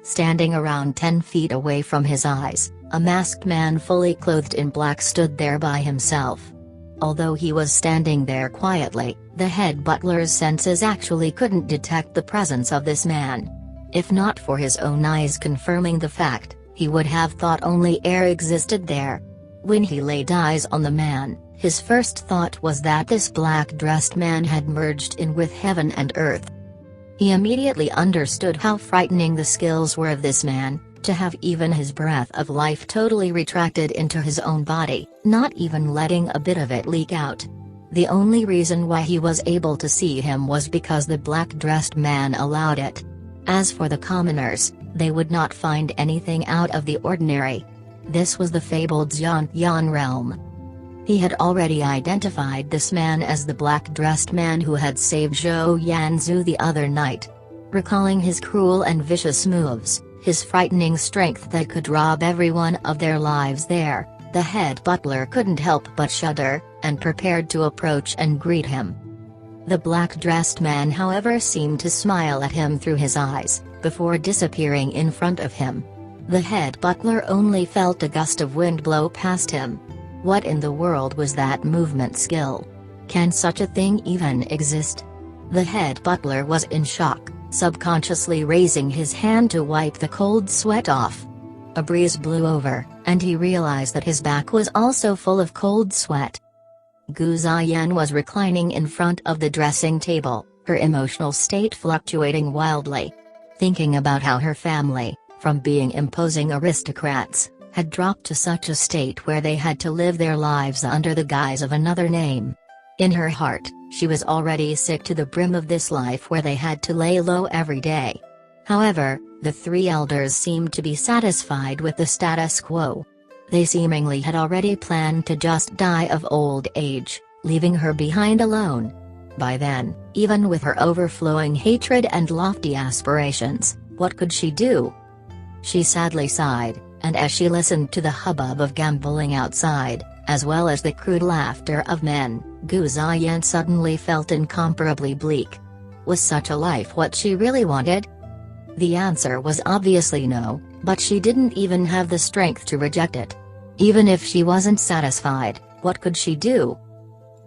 Standing around 10 feet away from his eyes, a masked man fully clothed in black stood there by himself. Although he was standing there quietly, the head butler's senses actually couldn't detect the presence of this man. If not for his own eyes confirming the fact, he would have thought only air existed there. When he laid eyes on the man, his first thought was that this black-dressed man had merged in with heaven and earth. He immediately understood how frightening the skills were of this man, to have even his breath of life totally retracted into his own body, not even letting a bit of it leak out. The only reason why he was able to see him was because the black-dressed man allowed it. As for the commoners, they would not find anything out of the ordinary. This was the fabled Xiantian realm. He had already identified this man as the black-dressed man who had saved Zhou Yanzu the other night. Recalling his cruel and vicious moves, his frightening strength that could rob everyone of their lives there, the head butler couldn't help but shudder, and prepared to approach and greet him. The black-dressed man, however, seemed to smile at him through his eyes, before disappearing in front of him. The head butler only felt a gust of wind blow past him. What in the world was that movement skill? Can such a thing even exist? The head butler was in shock, subconsciously raising his hand to wipe the cold sweat off. A breeze blew over, and he realized that his back was also full of cold sweat. Gu Ziyan was reclining in front of the dressing table, her emotional state fluctuating wildly. Thinking about how her family, from being imposing aristocrats, had dropped to such a state where they had to live their lives under the guise of another name. In her heart, she was already sick to the brim of this life where they had to lay low every day. However, the three elders seemed to be satisfied with the status quo. They seemingly had already planned to just die of old age, leaving her behind alone. By then, even with her overflowing hatred and lofty aspirations, what could she do? She sadly sighed, and as she listened to the hubbub of gambling outside, as well as the crude laughter of men, Gu Ziyan suddenly felt incomparably bleak. Was such a life what she really wanted? The answer was obviously no, but she didn't even have the strength to reject it. Even if she wasn't satisfied, what could she do?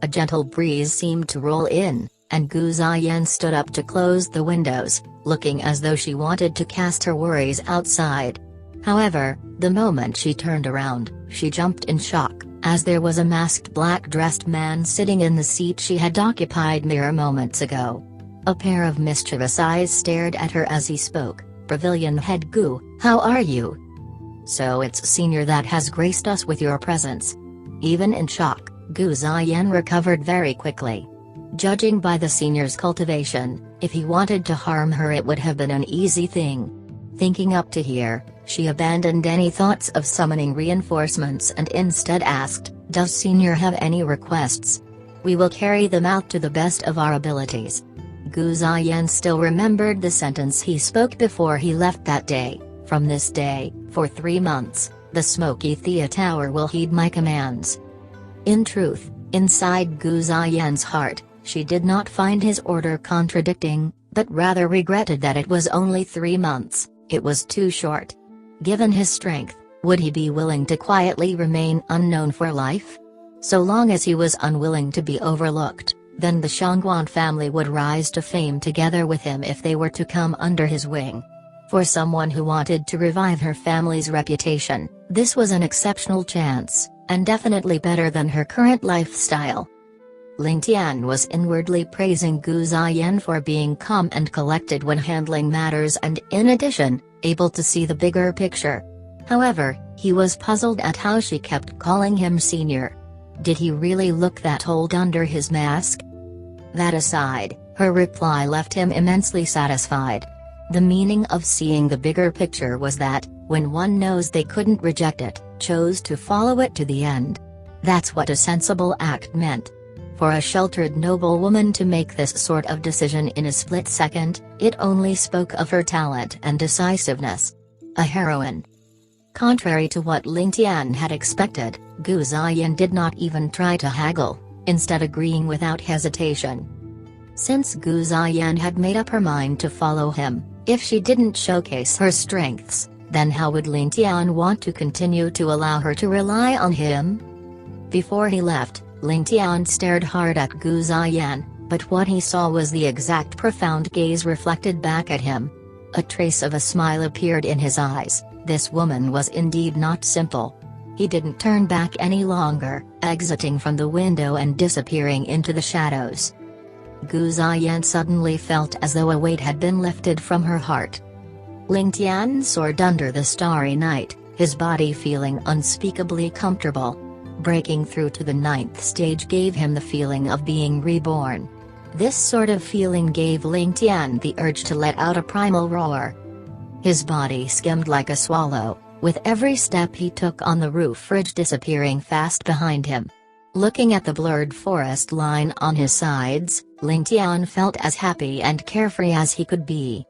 A gentle breeze seemed to roll in, and Gu Ziyan stood up to close the windows, looking as though she wanted to cast her worries outside. However, the moment she turned around, she jumped in shock, as there was a masked black-dressed man sitting in the seat she had occupied mere moments ago. A pair of mischievous eyes stared at her as he spoke. "Pavilion head Gu, how are you? So it's Senior that has graced us with your presence." Even in shock, Gu Ziyan recovered very quickly. Judging by the Senior's cultivation, if he wanted to harm her it would have been an easy thing. Thinking up to here, she abandoned any thoughts of summoning reinforcements and instead asked, "Does Senior have any requests? We will carry them out to the best of our abilities." Gu Ziyan still remembered the sentence he spoke before he left that day. "From this day, for 3 months, the Smoky Thea Tower will heed my commands." In truth, inside Gu Ziyan's heart, she did not find his order contradicting, but rather regretted that it was only 3 months. It was too short. Given his strength, would he be willing to quietly remain unknown for life? So long as he was unwilling to be overlooked, then the Shangguan family would rise to fame together with him if they were to come under his wing. For someone who wanted to revive her family's reputation, this was an exceptional chance, and definitely better than her current lifestyle. Ling Tian was inwardly praising Gu Ziyan for being calm and collected when handling matters and, in addition, able to see the bigger picture. However, he was puzzled at how she kept calling him senior. Did he really look that old under his mask? That aside, her reply left him immensely satisfied. The meaning of seeing the bigger picture was that, when one knows they couldn't reject it, chose to follow it to the end. That's what a sensible act meant. For a sheltered noblewoman to make this sort of decision in a split second, it only spoke of her talent and decisiveness. A heroine. Contrary to what Ling Tian had expected, Gu Ziyan did not even try to haggle, instead agreeing without hesitation. Since Gu Ziyan had made up her mind to follow him, if she didn't showcase her strengths, then how would Ling Tian want to continue to allow her to rely on him? Before he left, Ling Tian stared hard at Gu Ziyan, but what he saw was the exact profound gaze reflected back at him. A trace of a smile appeared in his eyes. This woman was indeed not simple. He didn't turn back any longer, exiting from the window and disappearing into the shadows. Gu Ziyan suddenly felt as though a weight had been lifted from her heart. Ling Tian soared under the starry night, his body feeling unspeakably comfortable. Breaking through to the 9th stage gave him the feeling of being reborn. This sort of feeling gave Ling Tian the urge to let out a primal roar. His body skimmed like a swallow, with every step he took on the roof ridge disappearing fast behind him. Looking at the blurred forest line on his sides, Ling Tian felt as happy and carefree as he could be.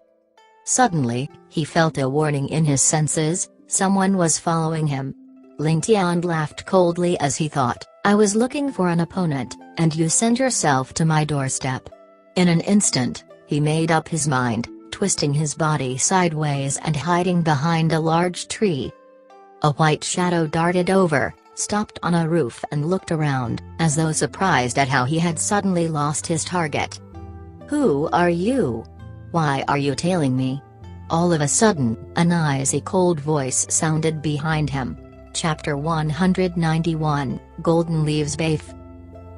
Suddenly, he felt a warning in his senses. Someone was following him. Ling Tian laughed coldly as he thought, "I was looking for an opponent, and you sent yourself to my doorstep." In an instant, he made up his mind, twisting his body sideways and hiding behind a large tree. A white shadow darted over, stopped on a roof and looked around, as though surprised at how he had suddenly lost his target. "Who are you? Why are you tailing me?" All of a sudden, an icy cold voice sounded behind him. Chapter 191, Golden Leaves Bath.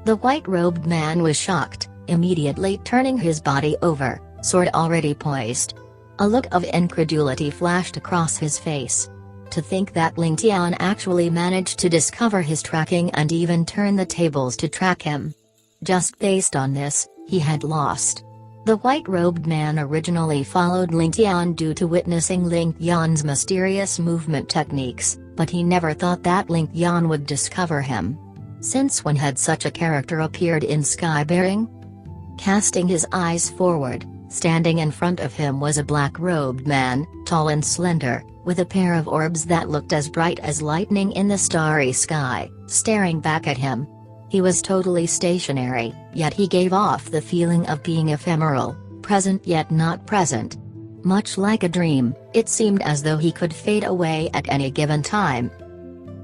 The white-robed man was shocked, immediately turning his body over, sword already poised. A look of incredulity flashed across his face. To think that Ling Tian actually managed to discover his tracking and even turn the tables to track him. Just based on this, he had lost. The white-robed man originally followed Ling Tian due to witnessing Ling Tian's mysterious movement techniques, but he never thought that Ling Tian would discover him. Since when had such a character appeared in Skybearing? Casting his eyes forward, standing in front of him was a black-robed man, tall and slender, with a pair of orbs that looked as bright as lightning in the starry sky, staring back at him. He was totally stationary, yet he gave off the feeling of being ephemeral, present yet not present. Much like a dream, it seemed as though he could fade away at any given time.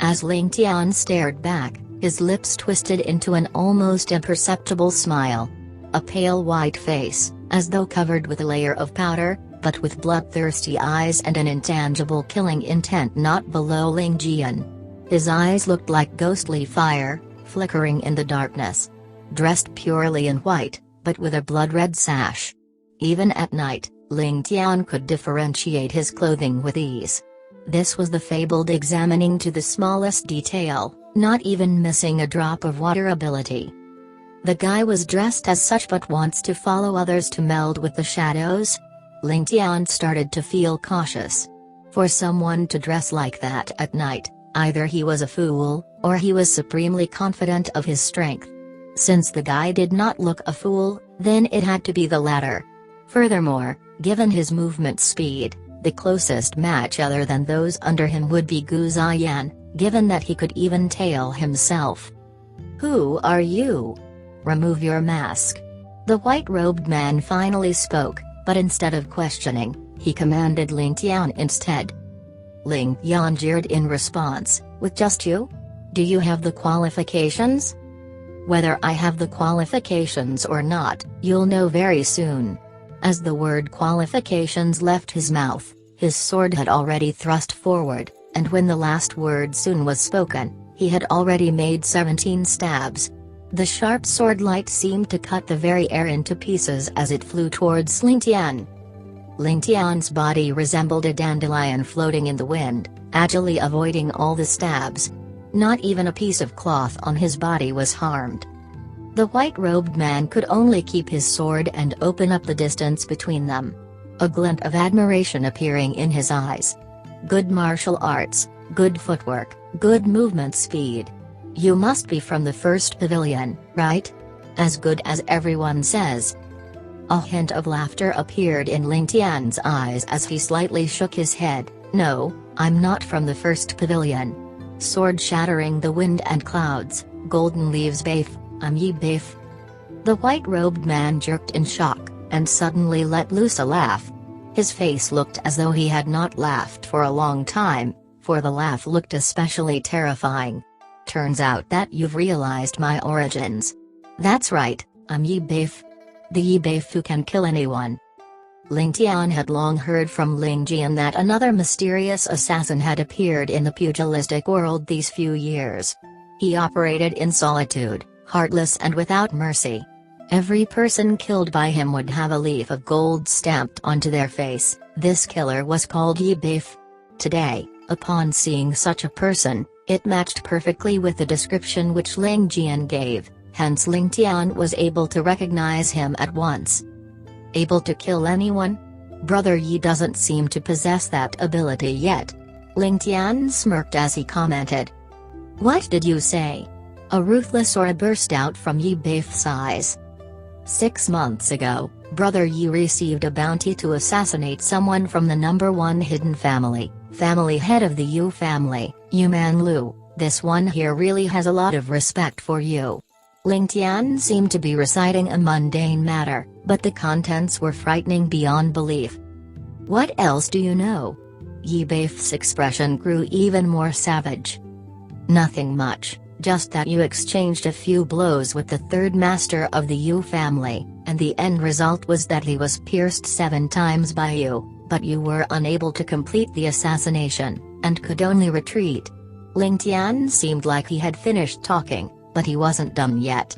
As Ling Tian stared back, his lips twisted into an almost imperceptible smile. A pale white face, as though covered with a layer of powder, but with bloodthirsty eyes and an intangible killing intent not below Ling Tian. His eyes looked like ghostly fire, flickering in the darkness. Dressed purely in white, but with a blood-red sash. Even at night, Ling Tian could differentiate his clothing with ease. This was the fabled examining to the smallest detail, not even missing a drop of water ability. The guy was dressed as such but wants to follow others to meld with the shadows? Ling Tian started to feel cautious. For someone to dress like that at night, either he was a fool, or he was supremely confident of his strength. Since the guy did not look a fool, then it had to be the latter. Furthermore, given his movement speed, the closest match other than those under him would be Gu Ziyan, given that he could even tail himself. "Who are you? Remove your mask." The white-robed man finally spoke, But instead of questioning, he commanded Ling Tian instead. Ling Tian jeered in response, "With just you? Do you have the qualifications?" "Whether I have the qualifications or not, you'll know very soon." As the word qualifications left his mouth, his sword had already thrust forward, and when the last word soon was spoken, he had already made 17 stabs. The sharp sword light seemed to cut the very air into pieces as it flew towards Ling Tian. Ling Tian's body resembled a dandelion floating in the wind, agilely avoiding all the stabs. Not even a piece of cloth on his body was harmed. The white-robed man could only keep his sword and open up the distance between them. A glint of admiration appearing in his eyes. "Good martial arts, good footwork, good movement speed. You must be from the first pavilion, right? As good as everyone says." A hint of laughter appeared in Ling Tian's eyes as he slightly shook his head. "No, I'm not from the first pavilion. Sword shattering the wind and clouds, golden leaves bafe, I'm ye bafe." The white-robed man jerked in shock, and suddenly let loose a laugh. His face looked as though he had not laughed for a long time, for the laugh looked especially terrifying. "Turns out that you've realized my origins. That's right, I'm ye bafe. The ye bafe who can kill anyone." Ling Tian had long heard from Ling Jian that another mysterious assassin had appeared in the pugilistic world these few years. He operated in solitude, heartless and without mercy. Every person killed by him would have a leaf of gold stamped onto their face. This killer was called Ye Bafe. Today, upon seeing such a person, it matched perfectly with the description which Ling Jian gave, hence Ling Tian was able to recognize him at once. Able to kill anyone? Brother Yi doesn't seem to possess that ability yet. Ling Tian smirked as he commented. "What did you say?" A ruthless aura burst out from Ye Bafe's eyes. 6 months ago, Brother Yi received a bounty to assassinate someone from the #1 hidden family head of the Yu family, Yuman Lu. "This one here really has a lot of respect for you." Ling Tian seemed to be reciting a mundane matter, but the contents were frightening beyond belief. "What else do you know?" Ye Bafe's expression grew even more savage. "Nothing much, just that you exchanged a few blows with the third master of the Yu family, and the end result was that he was pierced 7 times by you, but you were unable to complete the assassination, and could only retreat." Ling Tian seemed like he had finished talking, but he wasn't done yet.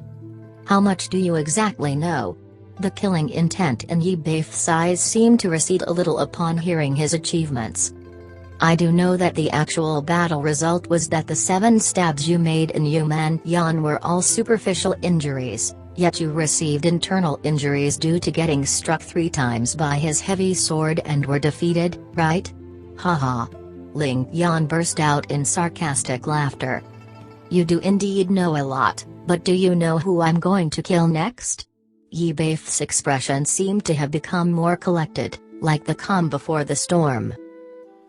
"How much do you exactly know?" The killing intent in Ye Bafe's eyes seemed to recede a little upon hearing his achievements. "I do know that the actual battle result was that the 7 stabs you made in Yuman Yan were all superficial injuries, yet you received internal injuries due to getting struck 3 times by his heavy sword and were defeated, right?" "Haha." Ling Yan burst out in sarcastic laughter. "You do indeed know a lot, but do you know who I'm going to kill next?" Ye Bafe's expression seemed to have become more collected, like the calm before the storm.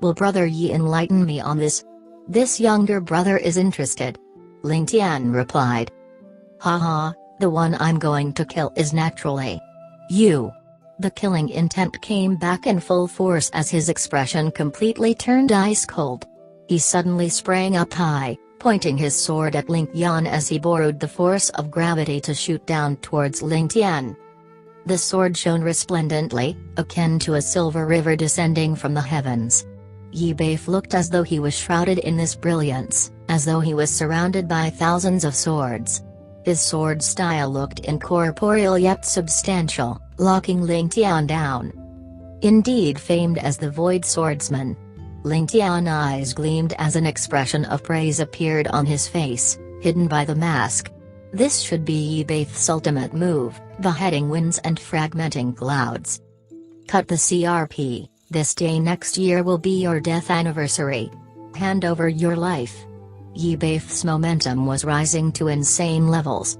"Will Brother Yi enlighten me on this?" "This younger brother is interested," Ling Tian replied. "Haha, the one I'm going to kill is naturally you." The killing intent came back in full force as his expression completely turned ice cold. He suddenly sprang up high, pointing his sword at Ling Tian as he borrowed the force of gravity to shoot down towards Ling Tian. The sword shone resplendently, akin to a silver river descending from the heavens. Ye Bafe looked as though he was shrouded in this brilliance, as though he was surrounded by thousands of swords. His sword style looked incorporeal yet substantial, locking Ling Tian down. Indeed famed as the Void Swordsman. Ling Tian's eyes gleamed as an expression of praise appeared on his face, hidden by the mask. This should be Ye Bafe's ultimate move, beheading winds and fragmenting clouds. Cut the CRP, this day next year will be your death anniversary. Hand over your life. Ye Bafe's momentum was rising to insane levels.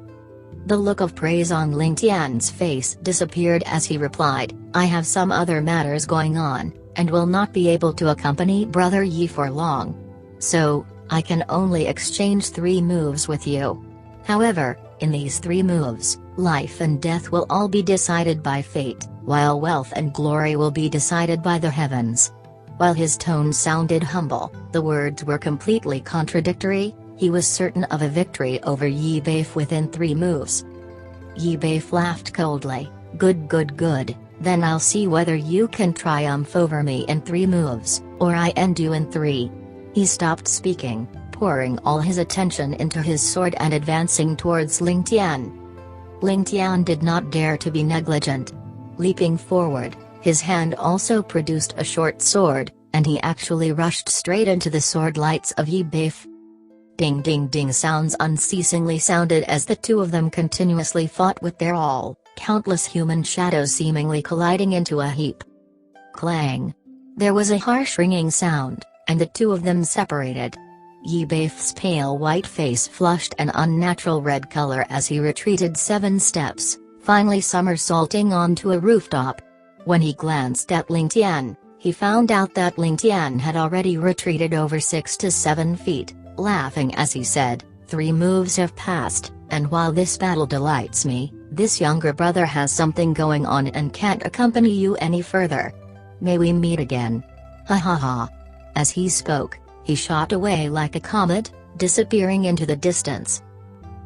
The look of praise on Ling Tian's face disappeared as he replied, "I have some other matters going on, and will not be able to accompany Brother Yi for long. So, I can only exchange 3 moves with you. However, in these 3 moves, life and death will all be decided by fate. while wealth and glory will be decided by the heavens. While his tone sounded humble, the words were completely contradictory. He was certain of a victory over Yi Beif within 3 moves. Yi Beif laughed coldly. Good, good, good, then I'll see whether you can triumph over me in 3 moves, or I end you in 3. He stopped speaking, pouring all his attention into his sword and advancing towards Ling Tian. Ling Tian did not dare to be negligent. Leaping forward, his hand also produced a short sword, and he actually rushed straight into the sword lights of Yi Beif. Ding ding ding sounds unceasingly sounded as the two of them continuously fought with their all, countless human shadows seemingly colliding into a heap. Clang! There was a harsh ringing sound, and the two of them separated. Yi Beif's pale white face flushed an unnatural red color as he retreated 7 steps, finally somersaulting onto a rooftop. When he glanced at Ling Tian, he found out that Ling Tian had already retreated over 6 to 7 feet, laughing as he said, 3 moves have passed, and while this battle delights me, this younger brother has something going on and can't accompany you any further. May we meet again? Ha ha ha. As he spoke, he shot away like a comet, disappearing into the distance.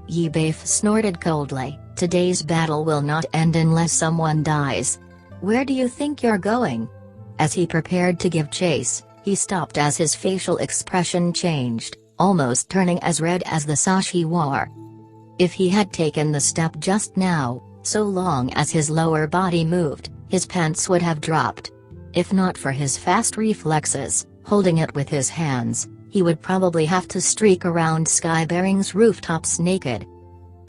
Yi Beif snorted coldly, today's battle will not end unless someone dies. Where do you think you're going? As he prepared to give chase, he stopped as his facial expression changed, almost turning as red as the sash he wore. If he had taken the step just now, so long as his lower body moved, his pants would have dropped. If not for his fast reflexes, holding it with his hands, he would probably have to streak around Skybearing's rooftops naked.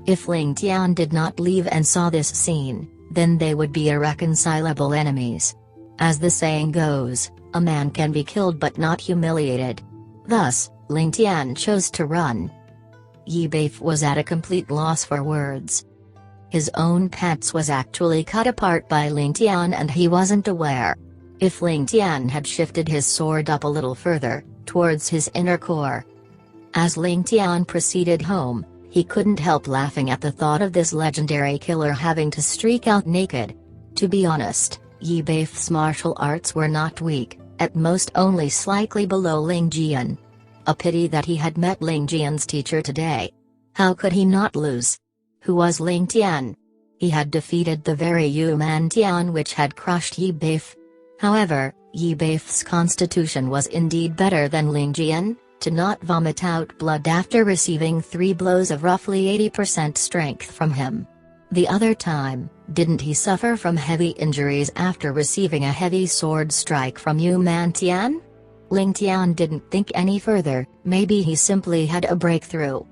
If Ling Tian did not leave and saw this scene, then they would be irreconcilable enemies. As the saying goes, a man can be killed but not humiliated. Thus, Ling Tian chose to run. Yi Beif was at a complete loss for words. His own pants was actually cut apart by Ling Tian and he wasn't aware. If Ling Tian had shifted his sword up a little further, towards his inner core. As Ling Tian proceeded home, he couldn't help laughing at the thought of this legendary killer having to streak out naked. To be honest, Yi Beif's martial arts were not weak, at most only slightly below Ling Jian. A pity that he had met Ling Jian's teacher today. How could he not lose? Who was Ling Tian? He had defeated the very Yuman Tian which had crushed Yi Beif. However, Yi Beif's constitution was indeed better than Ling Jian, to not vomit out blood after receiving 3 blows of roughly 80% strength from him. The other time, didn't he suffer from heavy injuries after receiving a heavy sword strike from Yuman Tian? Ling Tian didn't think any further, maybe he simply had a breakthrough.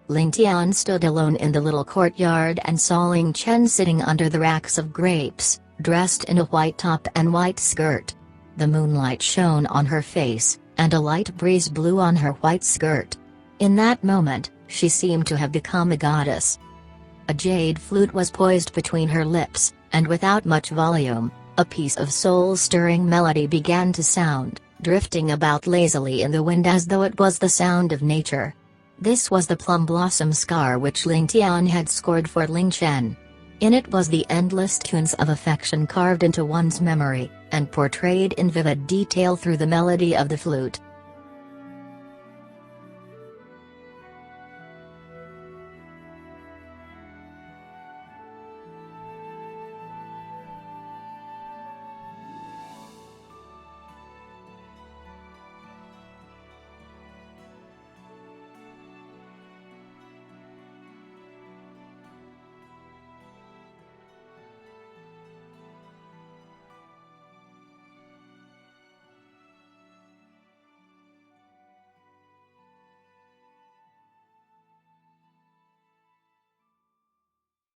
Ling Tian stood alone in the little courtyard and saw Ling Chen sitting under the racks of grapes, dressed in a white top and white skirt. The moonlight shone on her face, and a light breeze blew on her white skirt. In that moment, she seemed to have become a goddess. A jade flute was poised between her lips, and without much volume, a piece of soul-stirring melody began to sound, drifting about lazily in the wind as though it was the sound of nature. This was the plum blossom scar which Ling Tian had scored for Ling Chen. In it was the endless tunes of affection carved into one's memory, and portrayed in vivid detail through the melody of the flute.